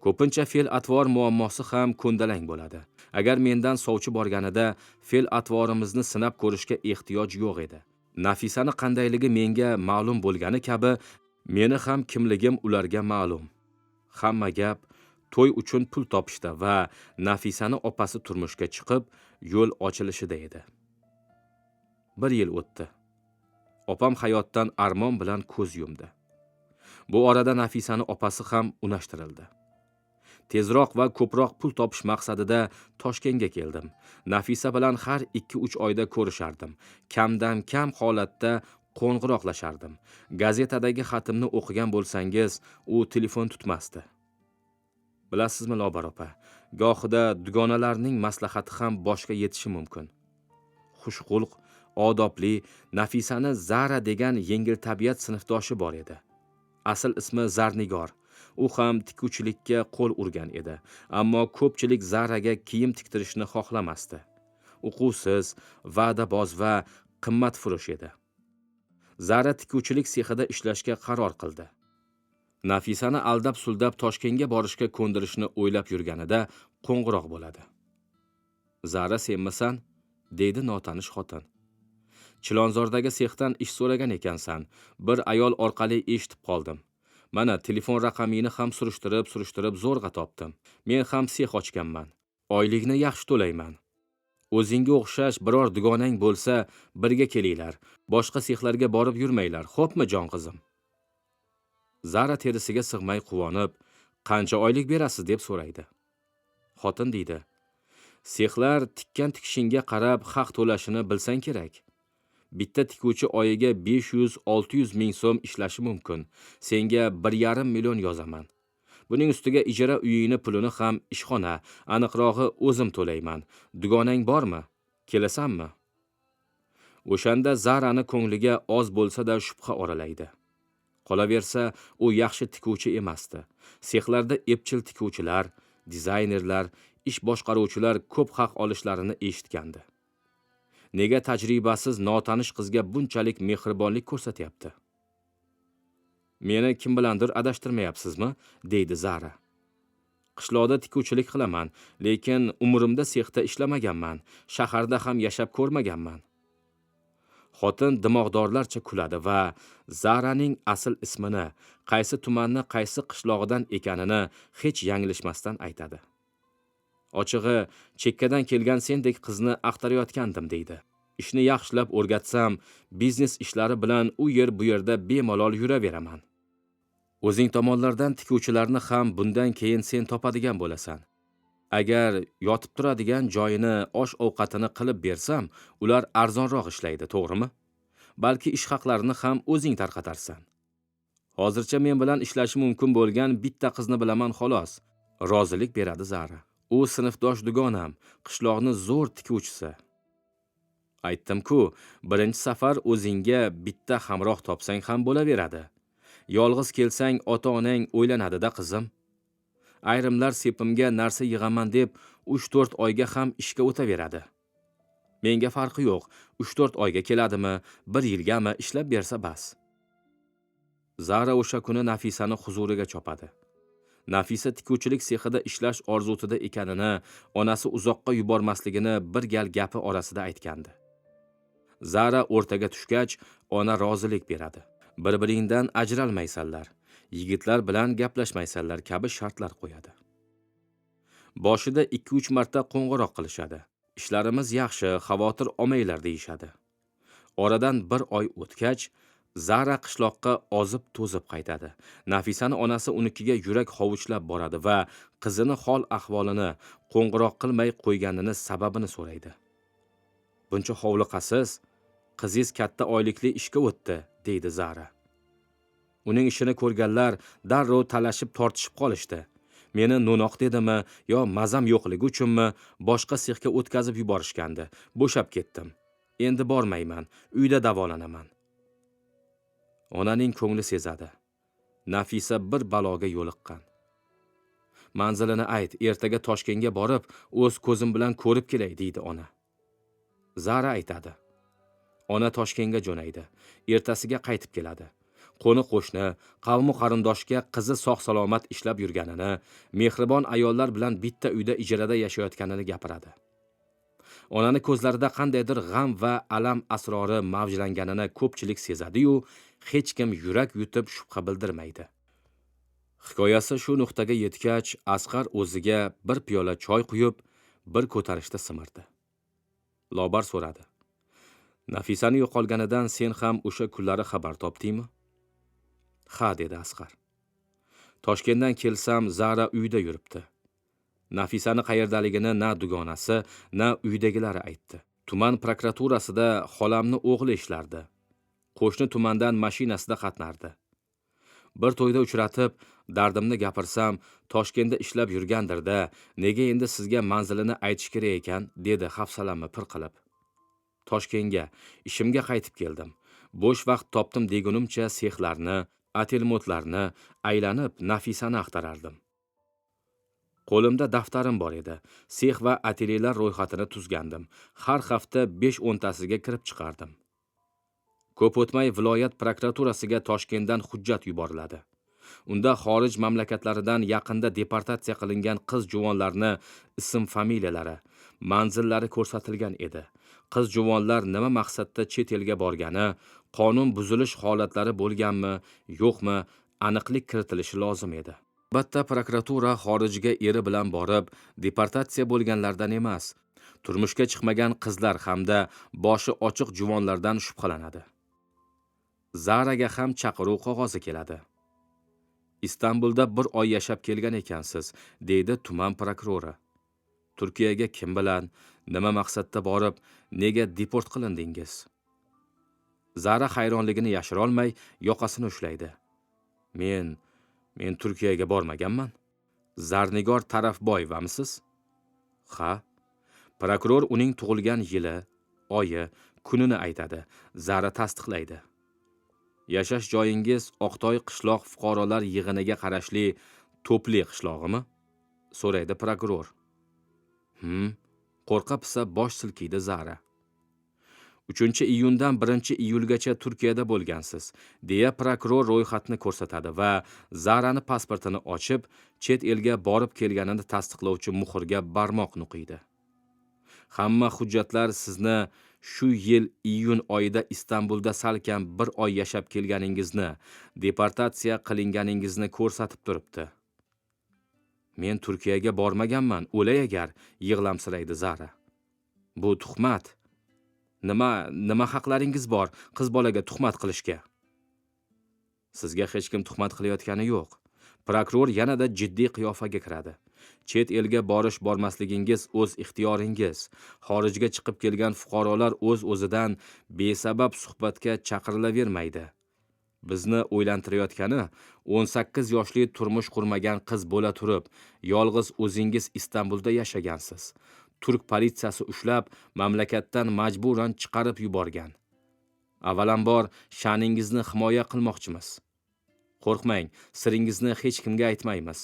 Ko'pincha fe'l-atvor muammosi ham ko'ndalang bo'ladi. Agar mendan sovchi borganida fe'l-atvorimizni sinab ko'rishga ehtiyoj yo'q edi. Nafisani qandayligi menga ma'lum bo'lgani kabi, meni ham kimligim ularga ma'lum. Hamma gap to'y uchun pul topishda va Nafisani opasi turmushga chiqib, yo'l ochilishida edi. 1 yil o'tdi. Opam hayotdan armon bilan ko'z yumdi. Bu orada Nafisani opasi ham unashtirildi. Tezroq va ko'proq pul topish maqsadida Toshkentga keldim. Nafisa bilan har 2-3 oyda ko'rishardim. Kamdan kam holatda qo'ng'iroqlashardim. Gazetadagi xatimni o'qigan bo'lsangiz, u telefon tutmasdi. Bilasizmi Lobar opa, gohida dugonalarning maslahati ham boshqa yetishi mumkin. Xushxulq, odobli Nafisani Zara degan yengil tabiat sinfdoshi bor edi. Asl ismi Zarnigor. U ham tikuvchilikka qo'l urgan edi, ammo ko'pchilik Zaraga kiyim tiktirishni xohlamasdi. Uquvsiz, va'daboz va qimmatfurush edi. Zara tikuvchilik sexida ishlashga qaror qildi. Nafisani aldab-suldab Toshkentga borishga ko'ndirishni o'ylab yurganida qo'ng'iroq bo'ladi. Zara senmisan? Deydi notanish xotin. Chilonzordagi sexdan ish so'ragan ekansan. Bir ayol orqali eshitib qoldim. Mana telefon raqamingni ham surishtirib zo'rg'a topdim. Men ham sex ochganman. Oylikni yaxshi to'layman. O'zingga o'xshash biror dugonang bo'lsa, birga kelinglar. Boshqa sexlarga borib yurmanglar, xo'pmi jon qizim? Zara terisiga sig'may quvonib, qancha oylik berasiz deb so'raydi. Xotin deydi: Sexlar tikkan tikishingga qarab haq to'lashini bilsang kerak. Bitta tikuvchi oyiga 500-600 ming so'm ishlashi mumkin. Senga 1,5 million yozaman. Buning ustiga ijara uyingni pulini ham ishxona, aniqrog'i o'zim to'layman. Dugonang bormi? Kelasanmi? O'shanda Zarani ko'ngliga oz bo'lsa-da shubha oralaydi. Qolaversa, u yaxshi tikuvchi emasdi. Sexlarda epchil tikuvchilar, dizaynerlar, ish boshqaruvchilar ko'p haq olishlarini eshitgandi. Nega tajribasiz notanish qizga bunchalik mehribonlik ko'rsatyapti? Meni kim bilandir adashtirmayapsizmi? Deydi Zara. Qishloqda tikuvchilik qilaman, lekin umrimda sexda ishlamaganman, shaharda ham yashab ko'rmaganman. Xotin dimoqdorlarcha kuladi va Zaraning asl ismini, qaysi tumanni qaysi qishlog'idan ekanini hech yanglishmasdan aytadi. Ochig'i, chekkadan kelgan sendek qizni axtarayotgandim deydi. Ishni yaxshilab o'rgatsam, biznes ishlari bilan u yer bu yerda bemalol yuraveraman. O'zing tomonlardan tikuvchilarni ham bundan keyin sen topadigan bo'lasan. Agar yotib turadigan joyini, osh-ovqatini qilib bersam, ular arzonroq ishlaydi, to'g'rimi? Balki ish haqlarini ham o'zing tarqatarsan. Hozircha men bilan ishlashi mumkin bo'lgan bitta qizni bilaman xolos. Rozilik beradi Zara. U sinfdosh dugonam, qishloqni zo'r tikuvchisi. Aytdim-ku, birinchi safar o'zingga bitta hamroh topsang ham bo'laveradi. Yolg'iz kelsang ota-onang o'ylanadi-da qizim. Ayrimlar sepimga narsa yig'aman deb 3-4 oyga ham ishga o'taveradi. Menga farqi yo'q, 3-4 oyga keladimi, 1 yilgami ishlab bersa bas. Zara o'sha kuni Nafisani huzuriga chopadi. Nafisa tikuvchilik sexida ishlash orzusida ekanini, onasi uzoqqa yubormasligini bir gal gapi orasida aytgandi. Zara o'rtaga tushgach, ona rozilik beradi. Bir-biringdan ajralmaysanlar, yigitlar bilan gaplashmaysanlar kabi shartlar qo'yadi. Boshida 2-3 marta qo'ng'iroq qilishadi. Ishlarimiz yaxshi, xavotir olmanglar deyishadi. Oradan bir oy o'tgach, Zara qishloqqa ozib to'zib qaytadi. Nafisani onasi unikiga yurak hovuchlab boradi va qizini hol ahvolini qo'ng'iroq qilmay qo'yganini sababini so'raydi. Buncha hovliqasiz, qizingiz katta oylikli ishga o'tdi, deydi Zara. Uning ishini ko'rganlar darrov talashib tortishib qolishdi. Meni no'noq dedimi yo mazam yo'qligi uchunmi boshqa sexga o'tkazib yuborishgandi. Bo'shab ketdim. Endi bormayman, uyda davolanaman. Onaning ko'ngli sezadi. Nafisa bir baloga yo'liqqan. Manzilini ayt, ertaga Toshkentga borib, o'z ko'zim bilan ko'rib kelay, deydi ona. Zara aytadi. Ona Toshkentga jo'naydi. Ertasiga qaytib keladi. Qo'ni-qo'shni, qavmi qarindoshga qizi sog'-salomat ishlab yurganini, mehribon ayollar bilan bitta uyda ijarada yashayotganini gapiradi. Onani ko'zlarida qandaydir g'am va alam asrori mavjlanganini ko'pchilik sezadi-yu, hech kim yurak yutib shubha bildirmaydi. Hikoyasi shu nuqtaga yetgach, Asqar o'ziga bir piyola choy quyib, bir ko'tarishda simirdi. Lobar so'radi. Nafisani yo'qolganidan sen ham o'sha kunlari xabar topdingmi? Ha, dedi Asqar. Toshkentdan kelsam, Zara uyda yuribdi. Nafisani qayerdaligini na dugonasi, na uydagilari aytdi. Tuman prokuraturasida xolamni o'g'li ishlardi. Qo'shni tumandan mashinasida qatnardi. Bir to'yda uchratib, dardimni gapirsam, Toshkentda ishlab yurgandirda, nega endi sizga manzilini aytish kerak ekan, dedi hafsalamni pir qilib. Toshkentga, ishimga qaytib keldim. Bo'sh vaqt topdim degunimcha sexlarni, atelmotlarni aylanib Nafisani axtarardim. Qo'limda daftarim bor edi. Sex va atelyelar ro'yxatini tuzgandim. Har hafta 5-10 tasiga kirib chiqardim. Ko'p o'tmay viloyat prokuraturasiga Toshkentdan hujjat yuboriladi. Unda xorij mamlakatlaridan yaqinda deportatsiya qilingan qiz juvonlarni ism-familiyalari, manzillari ko'rsatilgan edi. Qiz juvonlar nima maqsadda chet elga borgani, qonun buzilish holatlari bo'lganmi, yo'qmi, aniqlik kiritilishi lozim edi. Albatta, prokuratura xorijga eri bilan borib, deportatsiya bo'lganlardan emas, turmushga chiqmagan qizlar hamda boshi ochiq juvonlardan shubhalanadi. Zaraga ham chaqiruv qog'ozi keladi. Istanbulda bir oy yashab kelgan ekansiz, deydi tuman prokurori. Turkiyaga kim bilan, nima maqsadda borib, nega deport qilindingiz? Zara hayronligini yashira olmay yoqasini ushlaydi. Men Turkiyaga bormaganman. Zarnigor Tarafboyevamisiz? Ha. Prokuror uning tug'ilgan yili, oyi, kunini aytadi. Zara tasdiqlaydi. Yashash joyingiz Oqtoy qishloq fuqarolar yig'iniga qarashli To'pli qishlog'imi? So'raydi prokuror. Qo'rqa-pisa bosh silkiydi Zara. 3-iyundan 1-iyulgacha Turkiyada bo'lgansiz, deya prokuror ro'yxatni ko'rsatadi va Zarani pasportini ochib, chet elga borib kelganini tasdiqlovchi muhrga barmoq nuqiydi. Hamma hujjatlar sizni shu yil iyun oyida Istanbulda salkam bir oy yashab kelganingizni, deportatsiya qilinganingizni ko'rsatib turibdi. Men Turkiyaga bormaganman, o'lay agar, yig'lamsiraydi Zara. Bu tuhmat. Nima haqlaringiz bor qiz bolaga tuhmat qilishga? Sizga hech kim tuhmat qilayotgani yo'q. Prokuror yanada jiddiy qiyofaga kiradi. Chet elga bormasligingiz o'z ixtiyoringiz. Xorijga chiqib kelgan fuqarolar o'z-o'zidan besabab suhbatga chaqirilavermaydi. Bizni o'ylantirayotgani 18 yoshli turmush qurmagan qiz bo'la turib, yolg'iz o'zingiz Istanbulda yashagansiz. Turk politsiyasi ushlab, mamlakatdan majburan chiqarib yuborgan. Avvalambor sha'ningizni himoya qilmoqchimiz. Qo'rqmang, siringizni hech kimga aytmaymiz.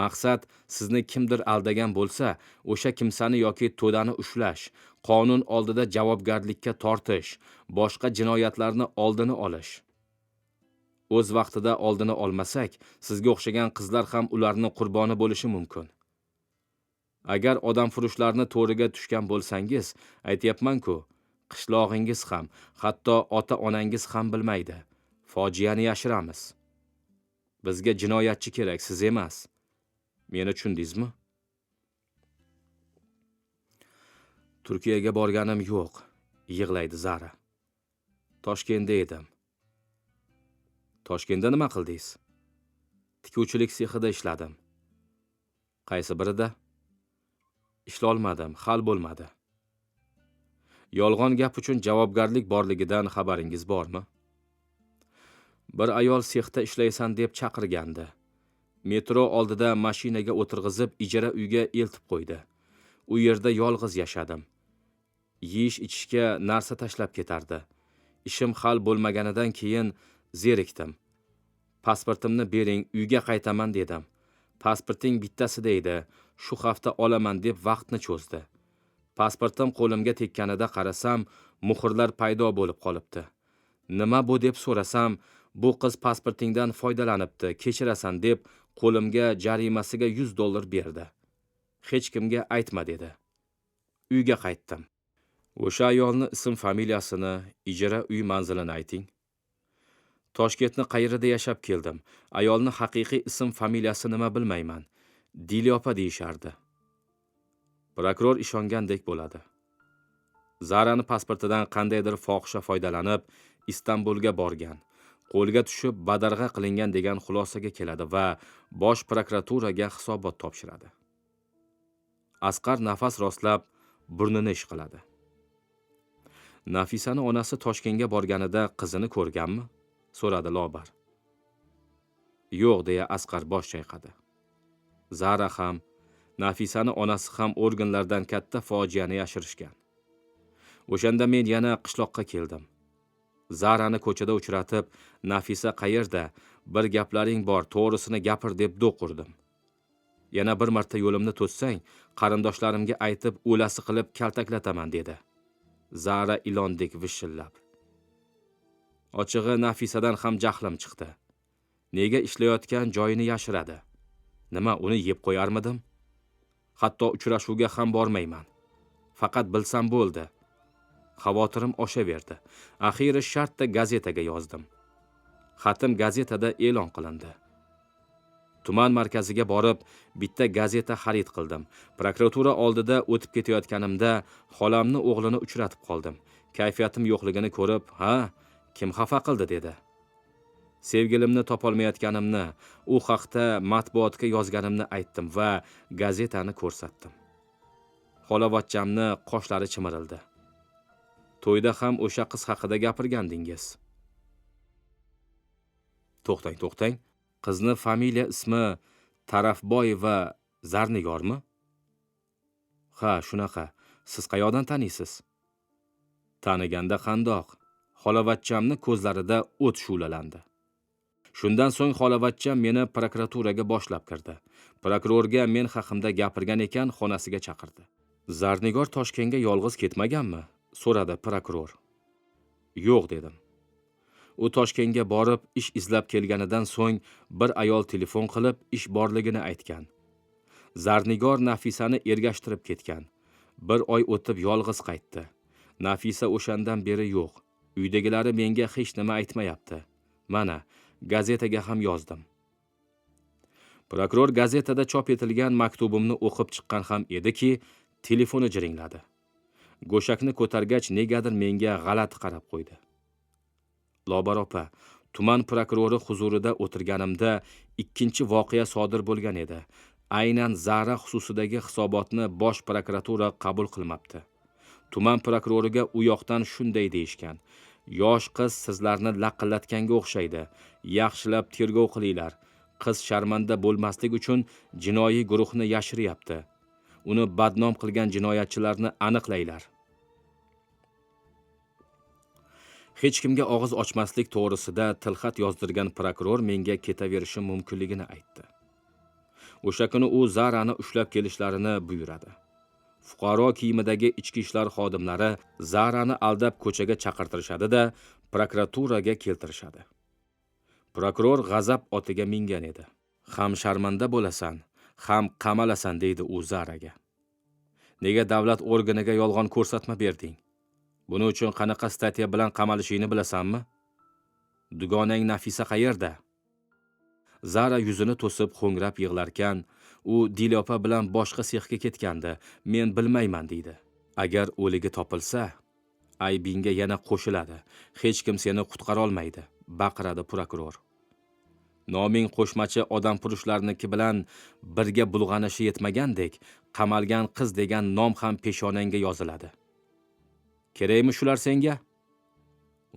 Maqsad sizni kimdir aldagan bo'lsa, o'sha kimsani yoki to'dani ushlash, qonun oldida javobgarlikka tortish, boshqa jinoyatlarni oldini olish. O'z vaqtida oldini olmasak, sizga o'xshagan qizlar ham ularni qurboni bo'lishi mumkin. Agar odamfurushlarni to'riga tushgan bo'lsangiz, aytayapman-ku, qishlog'ingiz ham, hatto ota-onangiz ham bilmaydi. Fojiani yashiramiz. Bizga jinoyatchi kerak, siz emas. Meni tushundingizmi? Turkiyaga borganim yo'q, yig'laydi Zara. Toshkentda edim. Toshkentda nima qildingiz? Tikuvchilik sexida ishladim. Qaysi birida? Ishlolmadim, hal bo'lmadi. Yolg'on gap uchun javobgarlik borligidan xabaringiz bormi? Bir ayol sexda ishlaysan deb chaqirgandi. Metro oldida mashinaga o'tirg'izib ijara uyga eltib qo'ydi. U yerda yolg'iz yashadim. Yeyish-ichishga narsa tashlab ketardi. Ishim hal bo'lmaganidan keyin zerikdim. Pasportimni bering, uyga qaytaman dedim. Pasporting bittasida edi, shu hafta olaman deb vaqtni cho'zdi. Pasportim qo'limga tekkanida qarasam, muhrlar paydo bo'lib qolibdi. Nima bu deb so'rasam, bu qiz pasportingdan foydalanibdi, kechirasan deb qo'limga jarimasiga $100 berdi. Hech kimga aytma dedi. Uyga qaytdim. O'sha ayolni ism familiyasini, ijara uy manzilini ayting. Toshkentni qayerida yashab keldim. Ayolni haqiqiy ism familiyasi nima bilmayman. Dilyopa deyishardi. Prokuror ishongandek bo'ladi. Zarani pasportidan qandaydir fohisha foydalanib, Istanbulga borgan. Qo'lga tushib badarg'a qilingan degan xulosaga keladi va bosh prokuraturaga hisobot topshiradi. Asqar nafas rostlab burnini ishqiladi. Nafisani onasi Toshkentga borganida qizini ko'rganmi? So'radi Lobar. Yo'q deya Asqar bosh chayqadi. Zara ham, Nafisani onasi ham organlardan katta fojiani yashirishgan. O'shanda men yana qishloqqa keldim. Zarani ko'chada uchratib, Nafisa qayerda? Bir gaplaring bor, to'g'risini gapir deb do'q urdim. Yana bir marta yo'limni to'ssang, qarindoshlarimga aytib, o'lasi qilib kaltaklataman dedi. Zara ilondek vishillab. Ochig'i Nafisadan ham jahlim chiqdi. Nega ishlayotgan joyini yashiradi? Nima, uni yeb qo'yarmidim? Hatto uchrashuvga ham bormayman. Faqat bilsam bo'ldi. Xavotirim oshaverdi. Axiri shartda gazetaga yozdim. Xatim gazetada e'lon qilindi. Tuman markaziga borib, bitta gazeta xarid qildim. Prokuratura oldida o'tib ketayotganimda xolamni o'g'lini uchratib qoldim. Kayfiyatim yo'qligini ko'rib, "Ha, kim xafa qildi?" dedi. Sevgilimni topolmayotganimni, u haqda matbuotga yozganimni aytdim va gazetani ko'rsatdim. Xolavachchamni qoshlari chimirildi. To'yda ham o'sha qiz haqida gapirgandingiz. To'xtang. Qizni familiya ismi Tarafboyeva Zarnigormi? Ha, shunaqa. Siz qayoqdan taniysiz? Taniganda qandoq? Xolavachchamni ko'zlarida o't shulalandi. Shundan so'ng xolavachcham meni prokuraturaga boshlab kirdi. Prokurorga men haqimda gapirgan ekan, xonasiga chaqirdi. Zarnigor Toshkentga yolg'iz ketmaganmi? So'radi prokuror. Yo'q dedim. U Toshkentga borib ish izlab kelganidan so'ng bir ayol telefon qilib ish borligini aytgan. Zarnigor Nafisani ergashtirib ketgan. Bir oy o'tib yolg'iz qaytdi. Nafisa o'shandan beri yo'q. Uydagilari menga hech nima aytmayapti. Mana, gazetaga ham yozdim. Prokuror gazetada chop etilgan maktubimni o'qib chiqqan ham ediki, telefoni jiringladi. Go'shakni ko'targach negadir menga g'alati qarab qo'ydi. Lobar opa, tuman prokurori huzurida o'tirganimda ikkinchi voqea sodir bo'lgan edi. Aynan Zara xususidagi hisobotni bosh prokuratura qabul qilmabdi. Tuman prokuroriga u yoqdan shunday deyishgan: "Yosh qiz sizlarni laqillatganga o'xshaydi. Yaxshilab tergov qilinglar. Qiz sharmanda bo'lmaslik uchun jinoiy guruhni yashiryapti. Uni badnom qilgan jinoyatchilarni aniqlaylar." Hech kimga og'iz ochmaslik to'g'risida tilxat yozdirgan prokuror menga ketaverishi mumkinligini aytdi. O'sha kuni u Zarani ushlab kelishlarini buyuradi. Fuqaro kiyimidagi ichki ishlar xodimlari Zarani aldab ko'chaga chaqirtirishadi-da, prokuraturaga keltirishadi. Prokuror g'azab otiga mingan edi. Ham sharmanda bo'lasan, ham qamalasan deydi u Zaraga. Nega davlat organiga yolg'on ko'rsatma berding? Buning uchun qanaqa statya bilan qamalishingni bilasanmi? Dugonang Nafisa qayerda? Zara yuzini to'sib ho'ngrab yig'larkan, u Dilyopa bilan boshqa sexga ketgandi. Men bilmayman deydi. Agar o'ligi topilsa, aybingga yana qo'shiladi. Hech kim seni qutqara olmaydi, baqiradi prokuror. Noming qo'shmachi odamfurushlarniki bilan birga bulg'anishi yetmagandek, qamalgan qiz degan nom ham peshonangga yoziladi. Kerakmi shular senga?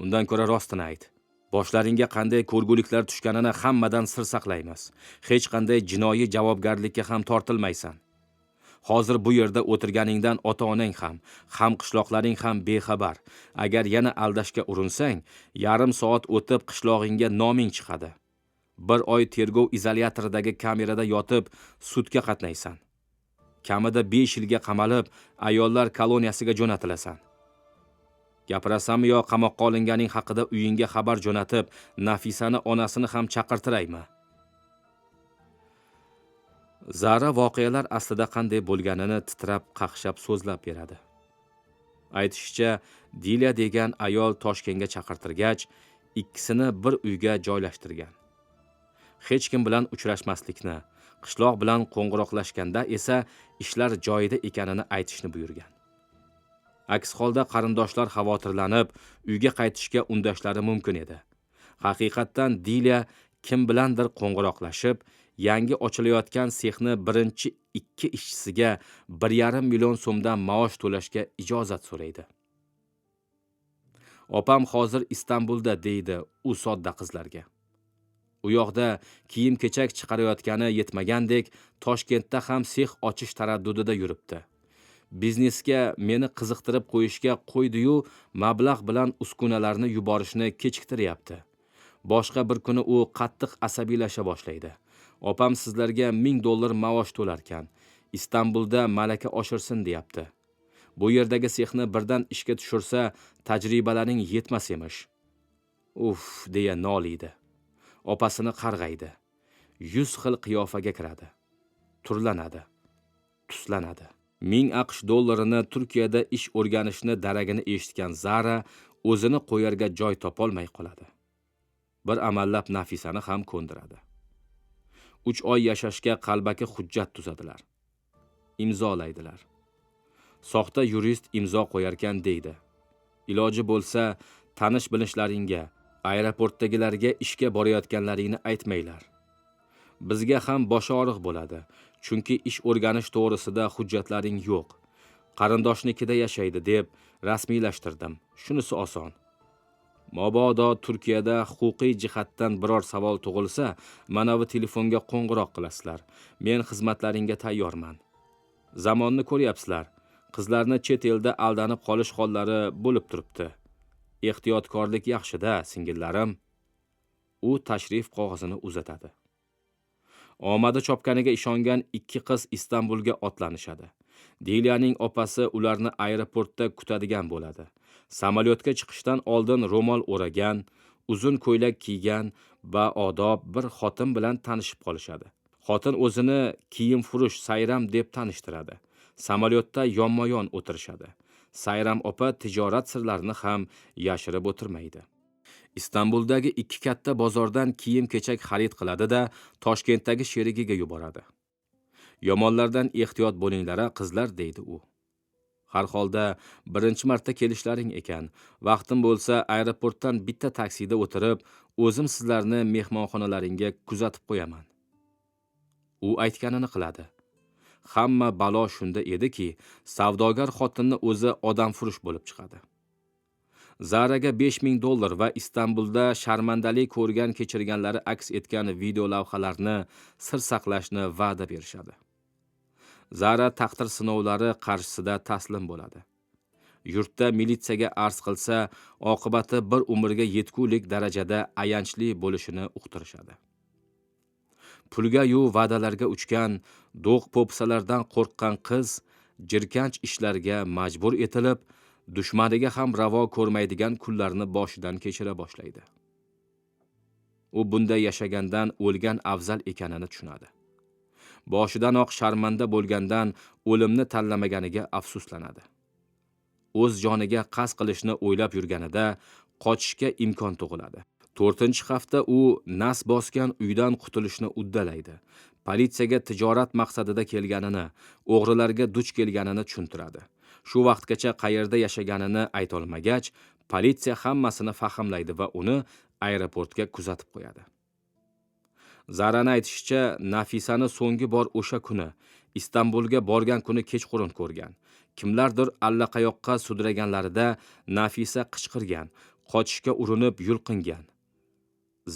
Undan ko'ra rostini ayt. Boshlaringga qanday ko'rguliklar tushganini hammadan sir saqlaymiz. Hech qanday jinoiy javobgarlikka ham tortilmaysan. Hozir bu yerda o'tirganingdan ota-onang ham, qishloqlaring ham bexabar. Agar yana aldashga urinsang, yarim soat o'tib qishlog'ingga noming chiqadi. 1 oy tergov izolyatoridagi kamerada yotib sudga qatnaysan. Kamida 5 yilga qamalib, ayollar koloniyasiga jo'natilasan. Gapirasanmi yo qamoqqa olinganing haqida uyingga xabar jo'natib, Nafisani onasini ham chaqirtiraymi? Zara voqealar aslida qanday bo'lganini titrab qaqshab so'zlab beradi. Aytishicha, Dilya degan ayol Toshkentga chaqirtirgach, ikkisini bir uyga joylashtirgan. Hech kim bilan uchrashmaslikni, qishloq bilan qo'ng'iroqlashganda esa ishlar joyida ekanini aytishni buyurgan. Aks holda qarindoshlar xavotirlanib, uyga qaytishga undashlari mumkin edi. Haqiqatdan Dilya kim bilandir qo'ng'iroqlashib, yangi ochilayotgan sexni birinchi 2 ishchisiga 1,5 million so'mdan maosh to'lashga ijozat so'raydi. Opam hozir Istanbulda deydi u sodda qizlarga. U yoqda kiyim-kechak chiqarayotgani yetmagandek, Toshkentda ham sex ochish taraddudida yuribdi. Biznesga meni qiziqtirib qo'yishga qo'ydi-yu, mablag' bilan uskunalarni yuborishni kechiktiryapti. Boshqa bir kuni u qattiq asabiylasha boshlaydi. Opam sizlarga $1000 maosh to'larkan. Istanbulda malaka oshirsin deyapti. Bu yerdagi sexni birdan ishga tushirsa, tajribalaring yetmas emish. Uf, deya noliydi. Opasini qarg'aydi. 100 xil qiyofaga kiradi. Turlanadi. Tuslanadi. $1000 Turkiyada ish o'rganishni daragini eshitgan Zara o'zini qo'yarga joy topolmay qoladi. Bir amallab Nafisani ham ko'ndiradi. 3 oy yashashga qalbaki hujjat tuzadilar. Imzolaydilar. Soxta yurist imzo qo'yarkan deydi. Iloji bo'lsa, tanish-bilishlaringga, aeroportdagilarga ishga borayotganlaringni aytmanglar. Bizga ham bosh og'riq bo'ladi, chunki ish o'rganish to'g'risida hujjatlaring yo'q. Qarindoshnikida yashaydi deb rasmiylashtirdim. Shunisi oson. Mabodo Turkiyada huquqiy jihatdan biror savol tug'ilsa, mana bu telefonga qo'ng'iroq qilasizlar. Men xizmatlaringga tayyorman. Zamonni ko'ryapsizlar. Qizlarni chet elda aldanib qolish hollari bo'lib turibdi. Ehtiyotkorlik yaxshi-da, singillarim. U tashrif qog'ozini uzatadi. Omadi chopganiga ishongan 2 qiz Istanbulga otlanishadi. Dilyaning opasi ularni aeroportda kutadigan bo'ladi. Samolyotga chiqishdan oldin ro'mol o'ragan, uzun ko'ylak kiygan va odob bir xotin bilan tanishib qolishadi. Xotin o'zini kiyim-furush Sayram deb tanishtiradi. Samolyotda yonma-yon o'tirishadi. Sayram opa tijorat sirlarini ham yashirib o'tirmaydi. Istanbuldagi 2 katta bozordan kiyim-kechak xarid qiladi-da, Toshkentdagi sherigiga yuboradi. Yomonlardan ehtiyot bo'linglar, qizlar, deydi u. Har holda birinchi marta kelishlaring ekan. Vaqtim bo'lsa, aeroportdan bitta taksida o'tirib, o'zim sizlarni mehmonxonalaringga kuzatib qo'yaman. U aytganini qiladi. Hamma balo shunda ediki, savdogar xotinni o'zi odamfurush bo'lib chiqadi. Zaraga $5000 va Istanbulda sharmandalik ko'rgan kechirganlari aks etgan video lavhalarni sir saqlashni va'da berishadi. Zara taqdir sinovlari qarshisida taslim bo'ladi. Yurtda militsiyaga arz qilsa, oqibati bir umrga yetgulik darajada ayanchli bo'lishini uqtirishadi. Pulga-yu va'dalarga uchgan, do'q po'pisalardan qo'rqqan qiz jirkanch ishlarga majbur etilib, dushmaniga ham ravo ko'rmaydigan kunlarni boshidan kechira boshlaydi. U bunday yashagandan o'lgan afzal ekanini tushunadi. Boshidanoq sharmanda bo'lgandan o'limni tanlamaganiga afsuslanadi. O'z joniga qasd qilishni o'ylab yurganida qochishga imkon tug'iladi. 4-hafta u nas bosgan uydan qutulishni uddalaydi. Politsiyaga tijorat maqsadida kelganini, o'g'rilarga duch kelganini tushuntiradi. Shu vaqtgacha qayerda yashaganini aytolmagach, politsiya hammasini fahmlaydi va uni aeroportga kuzatib qo'yadi. Zarani aytishicha, Nafisani so'nggi bor o'sha kuni Istanbulga borgan kuni kechqurun ko'rgan. Kimlardir allaqayoqqa sudraganlarida Nafisa qichqirgan, qochishga urinib yulqingan.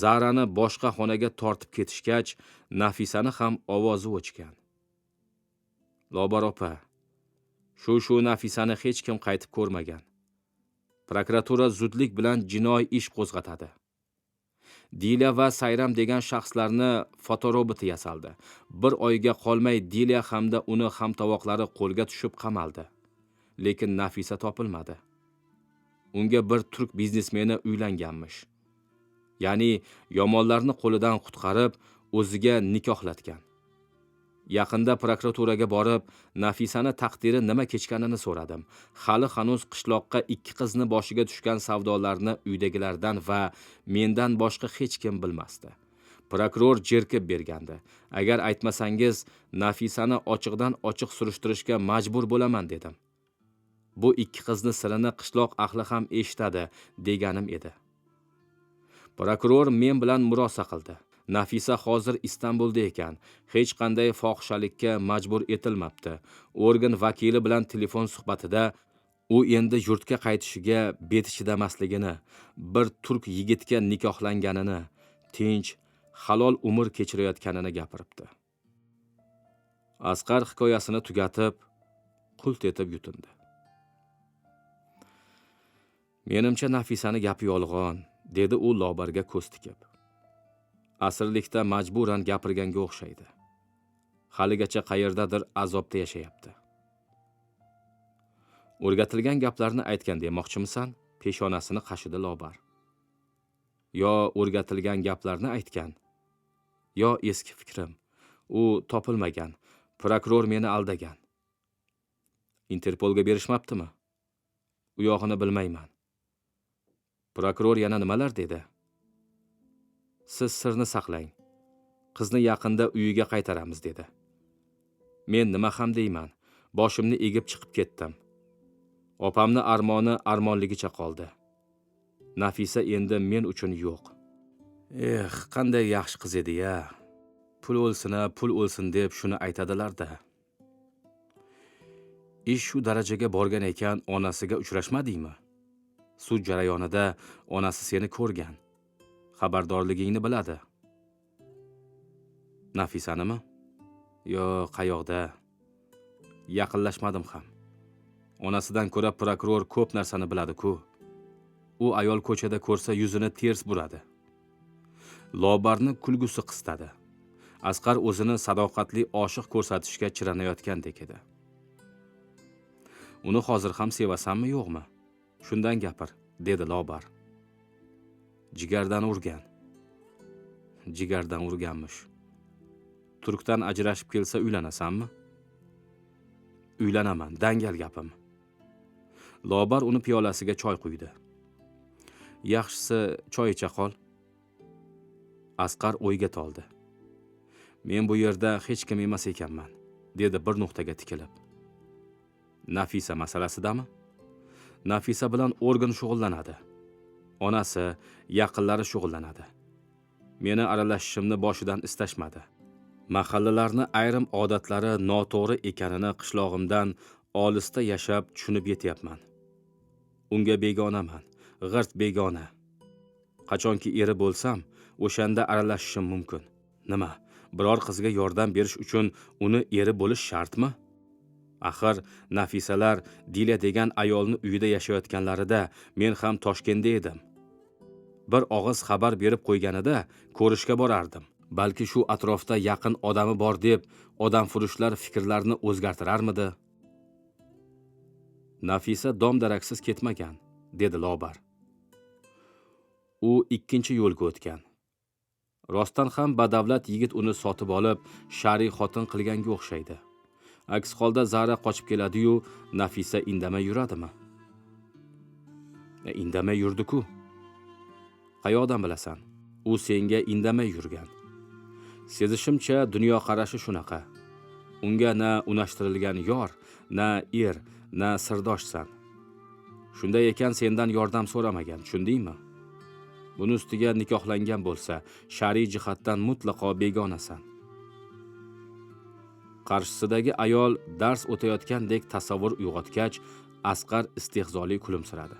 Zarani boshqa xonaga tortib ketishgach, Nafisani ham ovozi o'chgan. Lobar opa, shu Nafisani hech kim qaytib ko'rmagan. Prokuratura zudlik bilan jinoiy ish qo'zg'atadi. Dilya va Sayram degan shaxslarni fotoroboti yasaldi. Bir oyga qolmay Dilya hamda uni hamtovoqlari qo'lga tushib qamaldi. Lekin Nafisa topilmadi. Unga bir turk biznesmeni uylanganmish. Ya'ni yomonlarni qo'lidan qutqarib, o'ziga nikohlatgan. Yaqinda prokuraturaga borib, Nafisani taqdiri nima kechganini so'radim. Hali hanuz qishloqqa 2 qizni boshiga tushgan savdolarni uydagilardan va mendan boshqa hech kim bilmasdi. Prokuror jerkib bergandi. Agar aytmasangiz, Nafisani ochiqdan ochiq surishtirishga majbur bo'laman dedim. Bu 2 qizni sirini qishloq ahli ham eshitadi deganim edi. Prokuror men bilan murosa qildi. Nafisa hozir Istanbulda ekan, hech qanday fohishalikka majbur etilmabdi. Organ vakili bilan telefon suhbatida u endi yurtga qaytishiga beti chidamasligini, bir turk yigitga nikohlanganini, tinch, halol umr kechirayotganini gapiribdi. Asqar hikoyasini tugatib, qult etib yutindi. Menimcha Nafisani gapi yolg'on, dedi u Lobarga ko'z tikib. Asrlikda majburan gapirganga o'xshaydi. Haligacha qayerdadir azobda yashayapti. O'rgatilgan gaplarni aytgan demoqchimisan? Peshonasini qashidi Lobar. Yo o'rgatilgan gaplarni aytgan, yo eski fikrim. U topilmagan. Prokuror meni aldagan. Interpolga berishmabdimi? U yog'ini bilmayman. Prokuror yana nimalar dedi? Siz sirni saqlang. Qizni yaqinda uyiga qaytaramiz dedi. Men nima ham deyman? Boshimni egib chiqib ketdim. Opamni armoni armonligicha qoldi. Nafisa endi men uchun yo'q. Qanday yaxshi qiz edi-ya. Pul o'lsin deb shuni aytadilar-da. Ish shu darajaga borgan ekan, onasiga uchrashmadingmi? Sud jarayonida onasi seni ko'rgan. Xabardorligingni biladi. Nafisanimi? Yo, qayoqda? Yaqinlashmadim ham. Onasidan ko'ra prokuror ko'p narsani biladi-ku. U ayol ko'chada ko'rsa yuzini ters buradi. Lobarni kulgusi qistadi. Asqar o'zini sadoqatli oshiq ko'rsatishga chiranayotgandek edi. Uni hozir ham sevasanmi, yo'qmi? Shundan gapir, dedi Lobar. Jigardan urganmish. Turkdan ajrashib kelsa uylanasanmi? Uylanaman, dangal gapim. Lobar uni piyolasiga choy quydi. Yaxshisi choy icha qol. Asqar o'yga toldi. Men bu yerda hech kim emas ekanman, dedi bir nuqtaga tikilib. Nafisa masalasidami? Nafisa bilan organ shug'ullanadi. Onasi, yaqinlari shug'ullanadi. Meni aralashishimni boshidan istashmadi. Mahallalarni ayrim odatlari noto'g'ri ekanini qishlog'imdan olisda yashab tushunib yetyapman. Unga begonaman, g'irt begona. Qachonki eri bo'lsam, o'shanda aralashishim mumkin. Nima? Biror qizga yordam berish uchun uni eri bo'lish shartmi? Axir Nafisalar Dilya degan ayolni uyida yashayotganlarida men ham Toshkentda edim. Bir og'iz xabar berib qo'yganida ko'rishga borardim. Balki shu atrofda yaqin odami bor deb odamfurushlar fikrlarni o'zgartirarmidi? Nafisa dom-daraksiz ketmagan, dedi Lobar. U ikkinchi yo'lga o'tgan. Rostdan ham badavlat yigit uni sotib olib, shariy xotin qilganga o'xshaydi. Aks holda Zara qochib keladi-yu, Nafisa indamay yuradimi? Indamay yurdi-ku. Qayoqdan bilasan? U senga indamay yurgan. Sezishimcha dunyoqarashi shunaqa. Unga na unashtirilgan yor, na er, na sirdoshsan. Shunday ekan sendan yordam so'ramagan, tushundingmi? Buni ustiga nikohlangan bo'lsa, shar'iy jihatdan mutlaqo begonasan. Qarshisidagi ayol dars o'tayotgandek tasavvur uyg'otgach, Asqar istehzoli kulimsiradi.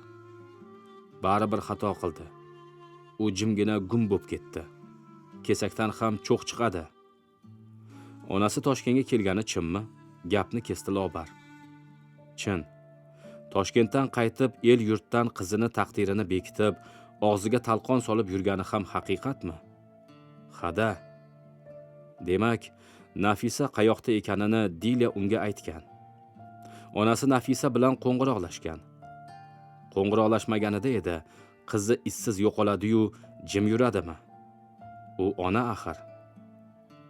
Baribir xato qildi. U jimgina gum bo'lib ketdi. Kesakdan ham cho'q chiqadi. Onasi Toshkentga kelgani chinmi? Gapni kesdi Lobar. Chin. Toshkentdan qaytib, el yurtdan qizini taqdirini bekitib, og'ziga talqon solib yurgani ham haqiqatmi? Hada. Demak, Nafisa qayoqda ekanini Dilya unga aytgan. Onasi Nafisa bilan qo'ng'iroqlashgan. Qo'ng'iroqlashmaganida edi, qizi izsiz yo'qoladi-yu, jim yuradimi? U ona axir.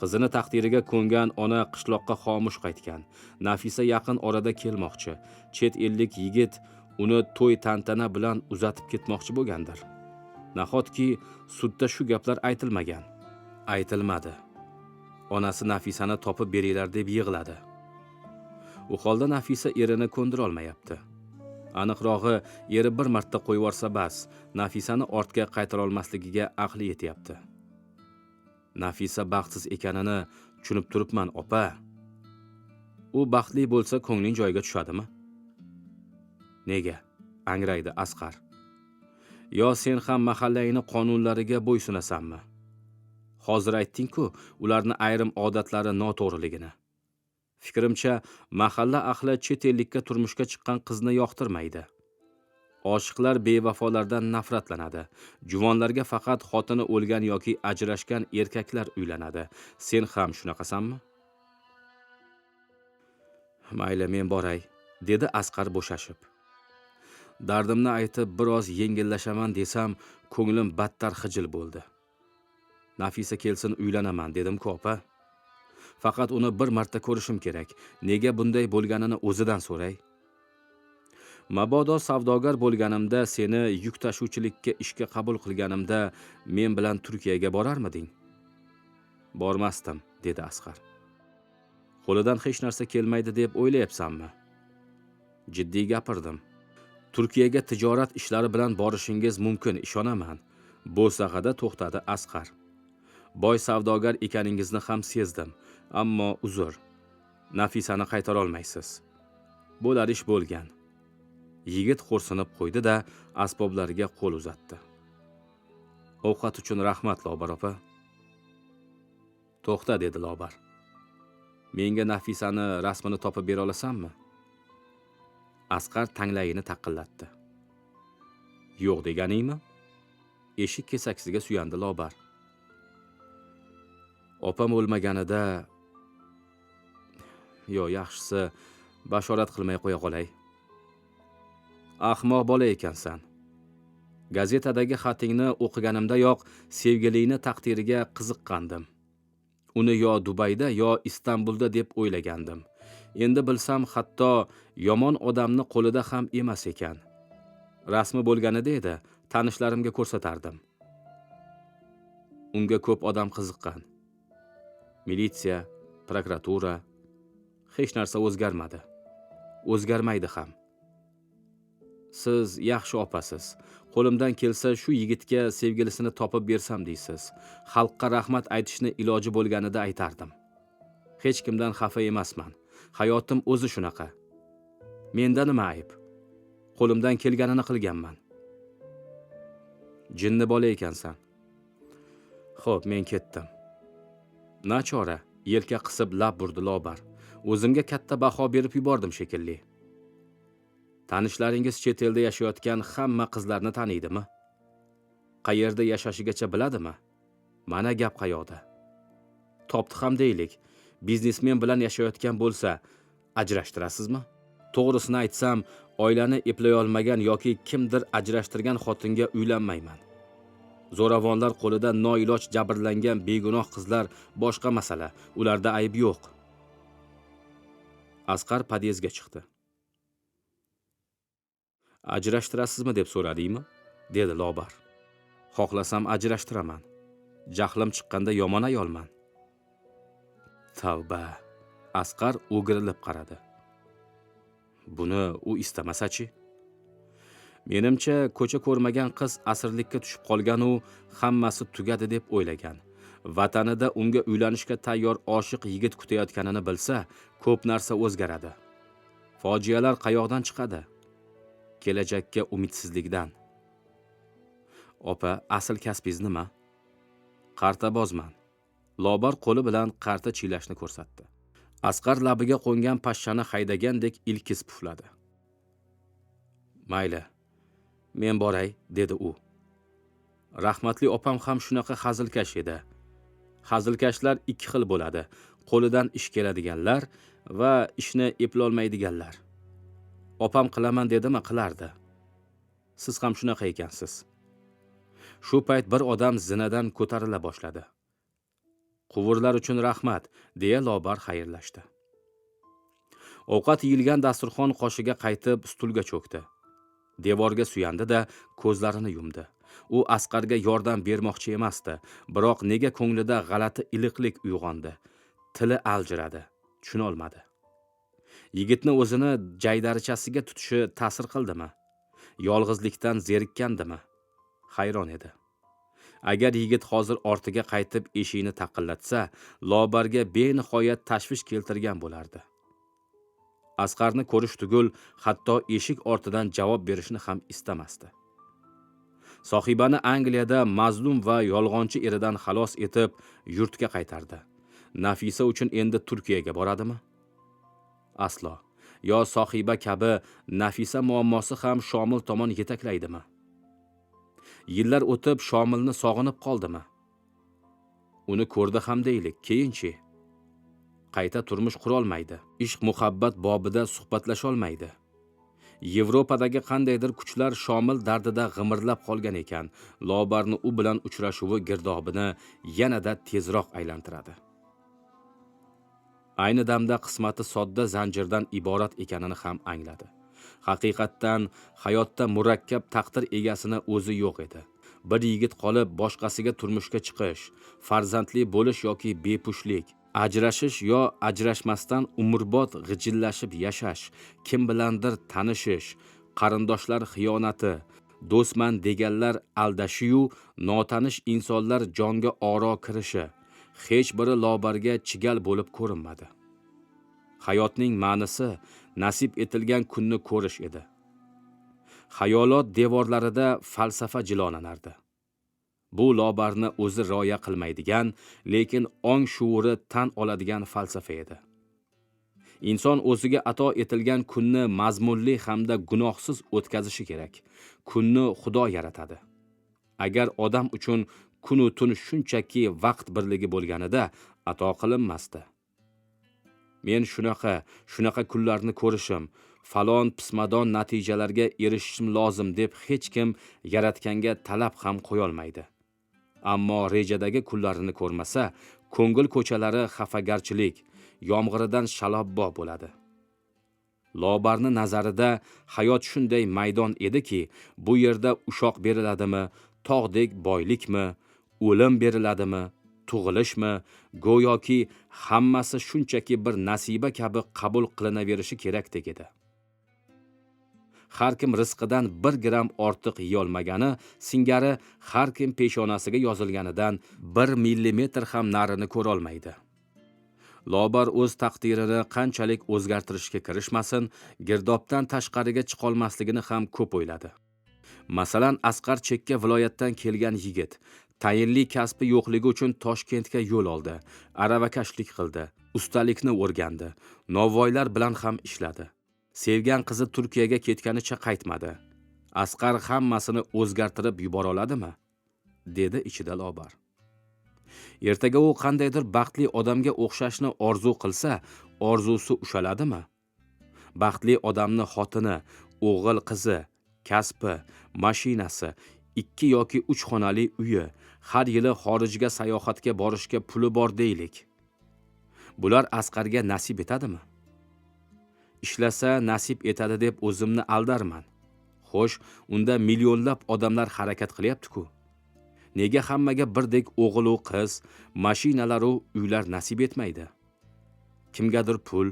Qizini taqdiriga ko'ngan ona qishloqqa xomush qaytgan. Nafisa yaqin orada kelmoqchi. Chet ellik yigit uni to'y tantana bilan uzatib ketmoqchi bo'lgandir. Nahotki sudda shu gaplar aytilmagan. Aytilmadi. Onasi Nafisani topib beringlar deb yig'ladi. U holda Nafisa erini ko'ndira olmayapti. Aniqrog'i, eri bir marta qo'yib yuborsa bas, Nafisani ortga qaytara olmasligiga aqli yetyapti. Nafisa baxtsiz ekanini tushunib turibman, opa. U baxtli bo'lsa ko'ngling joyiga tushadimi? Nega? Angraydi Asqar. Yo sen ham mahallangni qonunlariga bo'ysunasanmi? Hozir aytding-ku, ularni ayrim odatlari noto'g'riligini. Fikrimcha, mahalla ahli chet ellikka turmushga chiqqan qizni yoqtirmaydi. Oshiqlar bevafolardan nafratlanadi. Juvonlarga faqat xotini o'lgan yoki ajrashgan erkaklar uylanadi. Sen ham shunaqasanmi? Mayli, men boray, dedi Asqar bo'shashib. Dardimni aytib biroz yengillashaman desam, ko'nglim battar xijil bo'ldi. Nafisa kelsin uylanaman dedim-ku, opa. Faqat uni bir marta ko'rishim kerak. Nega bunday bo'lganini o'zidan so'ray. Mabodo savdogar bo'lganimda, seni yuk tashuvchilikka ishga qabul qilganimda men bilan Turkiyaga borarmiding? Bormasdim, dedi Asqar. Qo'lidan hech narsa kelmaydi deb o'ylayapsanmi? Jiddiy gapirdim. Turkiyaga tijorat ishlari bilan borishingiz mumkin, ishonaman. Bo'sag'ada to'xtadi Asqar. Boy savdogar ekaningizni ham sezdim, ammo uzr. Nafisani qaytara olmaysiz. Bo'lar ish bo'lgan. Yigit xo'rsinib qo'ydi-da, asboblariga qo'l uzatdi. Ovqat uchun rahmat, Lobar opa. To'xta, dedi Lobar. Menga Nafisani rasmini topib bera olasanmi? Asqar tanglayini taqillatdi. Yo'q deganingmi? Eshik kesaksiga suyandi Lobar. Opam o'lmaganida, yaxshisi bashorat qilmay qo'ya qolay. Ahmoq bola ekansan. Gazetadagi xatingni o'qiganimdayoq sevgilingni taqdiriga qiziqqandim. Uni yo Dubayda yo Istanbulda deb o'ylagandim. Endi bilsam, hatto yomon odamni qo'lida ham emas ekan. Rasmi bo'lganida edi, tanishlarimga ko'rsatardim. Unga ko'p odam qiziqqan. Militsiya, prokuratura, hech narsa o'zgarmadi. O'zgarmaydi ham. Siz yaxshi opasiz. Qo'limdan kelsa shu yigitga sevgilisini topib bersam deysiz. Xalqqa rahmat aytishni iloji bo'lganida aytardim. Hech kimdan xafa emasman. Hayotim o'zi shunaqa. Menda nima ayb? Qo'limdan kelganini qilganman. Jinni bola ekansan. Xo'p, men ketdim. Nachora, yelka qisib lab burdi Lobar. O'zimga katta baho berib yubordim shekilli. Tanishlaringiz chet elda yashayotgan hamma qizlarni taniydimi? Qayerda yashashigacha biladimi? Mana gap qayoqda. Topdi ham deylik. Biznesmen bilan yashayotgan bo'lsa, ajrashtirasizmi? To'g'risini aytsam, oilani eplay olmagan yoki kimdir ajrashtirgan xotinga uylanmayman. Zo'ravonlar qo'lida noiloj jabrlangan begunoh qizlar boshqa masala. Ularda ayb yo'q. Asqar podyezdga chiqdi. Ajrashtirasizmi deb so'radingmi? Dedi Lobar. Xohlasam ajrashtiraman. Jahlim chiqqanda yomon ayolman. Tavba. Asqar o'girilib qaradi. Buni u istamasa-chi? Menimcha, ko'cha ko'rmagan qiz asirlikka tushib qolgan u hammasi tugadi deb o'ylagan. Vatanida unga uylanishga tayyor oshiq yigit kutayotganini bilsa, ko'p narsa o'zgaradi. Fojialar qayoqdan chiqadi? Kelajakka umidsizlikdan. Opa, asl kasbingiz nima? Qartabozman. Lobar qo'li bilan qarta chiylashni ko'rsatdi. Asqar labiga qo'ngan pashshani haydagandek ilkis pufladi. Mayli, men boray, dedi u. Rahmatli opam ham shunaqa hazilkash edi. Hazilkashlar ikki xil bo'ladi. Qo'lidan ish keladiganlar va ishni eplolmaydiganlar. Opam qilaman dedimi, qilardi. Siz ham shunaqa ekansiz. Shu payt bir odam zinadan ko'tarila boshladi. Quvurlar uchun rahmat, deya Lobar xayrlashdi. Ovqat yeyilgan dasturxon qoshiga qaytib stulga cho'kdi. Devorga suyandi-da, ko'zlarini yumdi. U Asqarga yordam bermoqchi emasdi, biroq nega ko'nglida g'alati iliqlik uyg'ondi. Tili aljiradi, tushuna olmadi. Yigitni o'zini jaydarichasiga tutishi ta'sir qildimi? Yolg'izlikdan zerikkandimi? Hayron edi. Agar yigit hozir ortiga qaytib eshikni taqillatsa, Lobarga benihoyat tashvish keltirgan bo'lardi. Asqarni ko'rish tugul, hatto eshik ortidan javob berishni ham istamasdi. Sohibani Angliyada mazlum va yolg'onchi eridan xalos etib, yurtga qaytardi. Nafisa uchun endi Turkiyaga boradimi? Aslo. Yo sohiba kabi Nafisa muammosi ham Shomil tomon yetaklaydimi? Yillar o'tib Shomilni sog'inib qoldimi? Uni ko'rdi ham deylik, keyinchi qayta turmush qurolmaydi. Ishq muhabbat bobida suhbatlasha olmaydi. Yevropadagi qandaydir kuchlar Shomil dardida g'imirlab qolgan ekan, Lobarni u bilan uchrashuvi girdobini yanada tezroq aylantiradi. Ayni damda qismati sodda zanjirdan iborat ekanini ham angladi. Haqiqatdan hayotda murakkab taqdir egasini o'zi yo'q edi. Bir yigit qolib boshqasiga turmushga chiqish, farzandli bo'lish yoki bepushlik, ajrashish yo ajrashmasdan umrbod g'ijillashib yashash, kim bilandir tanishish, qarindoshlar xiyonati, do'stman deganlar aldashi-yu notanish insonlar jonga oro kirishi, hech biri Lobarga chigal bo'lib ko'rinmadi. Hayotning ma'nisi nasib etilgan kunni ko'rish edi. Xayolot devorlarida falsafa jilolanardi. Bu Lobarni o'zi rioya qilmaydigan, lekin ong shuuri tan oladigan falsafa edi. Inson o'ziga ato etilgan kunni mazmunli hamda gunohsiz o'tkazishi kerak. Kunni Xudo yaratadi. Agar odam uchun kun va tun shunchaki vaqt birligi bo'lganida ato qilinmasdi. Men shunaqa kunlarni ko'rishim, falon pismadon natijalarga erishishim lozim deb hech kim yaratganga talab ham qo'ya olmaydi. Ammo rejadagi kunlarini ko'rmasa, ko'ngil ko'chalari xafagarchilik, yomg'iridan shalabbo bo'ladi. Lobarni nazarida hayot shunday maydon ediki, bu yerda ushoq beriladimi, tog'dek boylikmi, o'lim beriladimi, tug'ilishmi, go'yoki hammasi shunchaki bir nasiba kabi qabul qilinaverishi kerakdek edi. Har kim rizqidan 1 gram ortiq yeyolmagani singari har kim peshonasiga yozilganidan 1 millimetr ham narini ko'ra olmaydi. Lobar o'z taqdirini qanchalik o'zgartirishga kirishmasin, girdobdan tashqariga chiqolmasligini ham ko'p o'yladi. Masalan, Asqar chekka viloyatdan kelgan yigit tayinli kasbi yo'qligi uchun Toshkentga yo'l oldi, aravakashlik qildi, ustalikni o'rgandi, novvoylar bilan ham ishladi. Sevgan qizi Turkiyaga ketganicha qaytmadi. Asqar hammasini o'zgartirib yubora oladimi? Dedi ichida Lobar. Ertaga u qandaydir baxtli odamga o'xshashni orzu qilsa, orzusi ushaladimi? Baxtli odamni xotini, o'g'il qizi, kasbi, mashinasi, 2 yoki 3 xonali uyi, har yili xorijga sayohatga borishga puli bor deylik. Bular Asqarga nasib etadimi? Ishlasa nasib etadi deb o'zimni aldarman. Xo'sh, unda millionlab odamlar harakat qilyapti-ku. Nega hammaga birdek o'g'il va qiz, mashinalar va uylar nasib etmaydi? Kimgadir pul,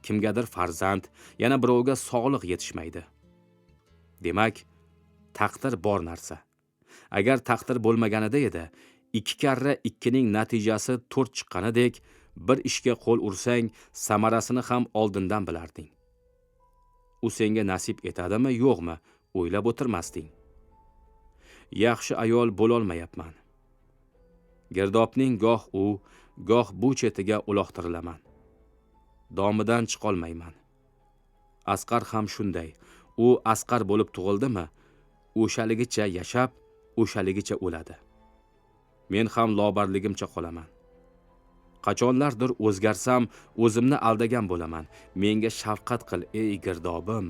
kimgadir farzand, yana birovga sog'liq yetishmaydi. Demak, taqdir bor narsa. Agar taqdir bo'lmaganida edi, 2 karra 2 ning natijasi 4 chiqqanidek, bir ishga qo'l ursang, samarasini ham oldindan bilarding. U senga nasib etadimi, yo'qmi, o'ylab o'tirmasding. Yaxshi ayol bo'lolmayapman. Girdobning goh u, goh bu chetiga uloqtirilaman. Domidan chiqolmayman. Asqar ham shunday. U Asqar bo'lib tug'ildimi, o'shaligicha yashab, o'shaligicha o'ladi. Men ham lobarligimcha qolaman. Qachonlardir o'zgarsam, o'zimni aldagan bo'laman. Menga shafqat qil, ey girdobim.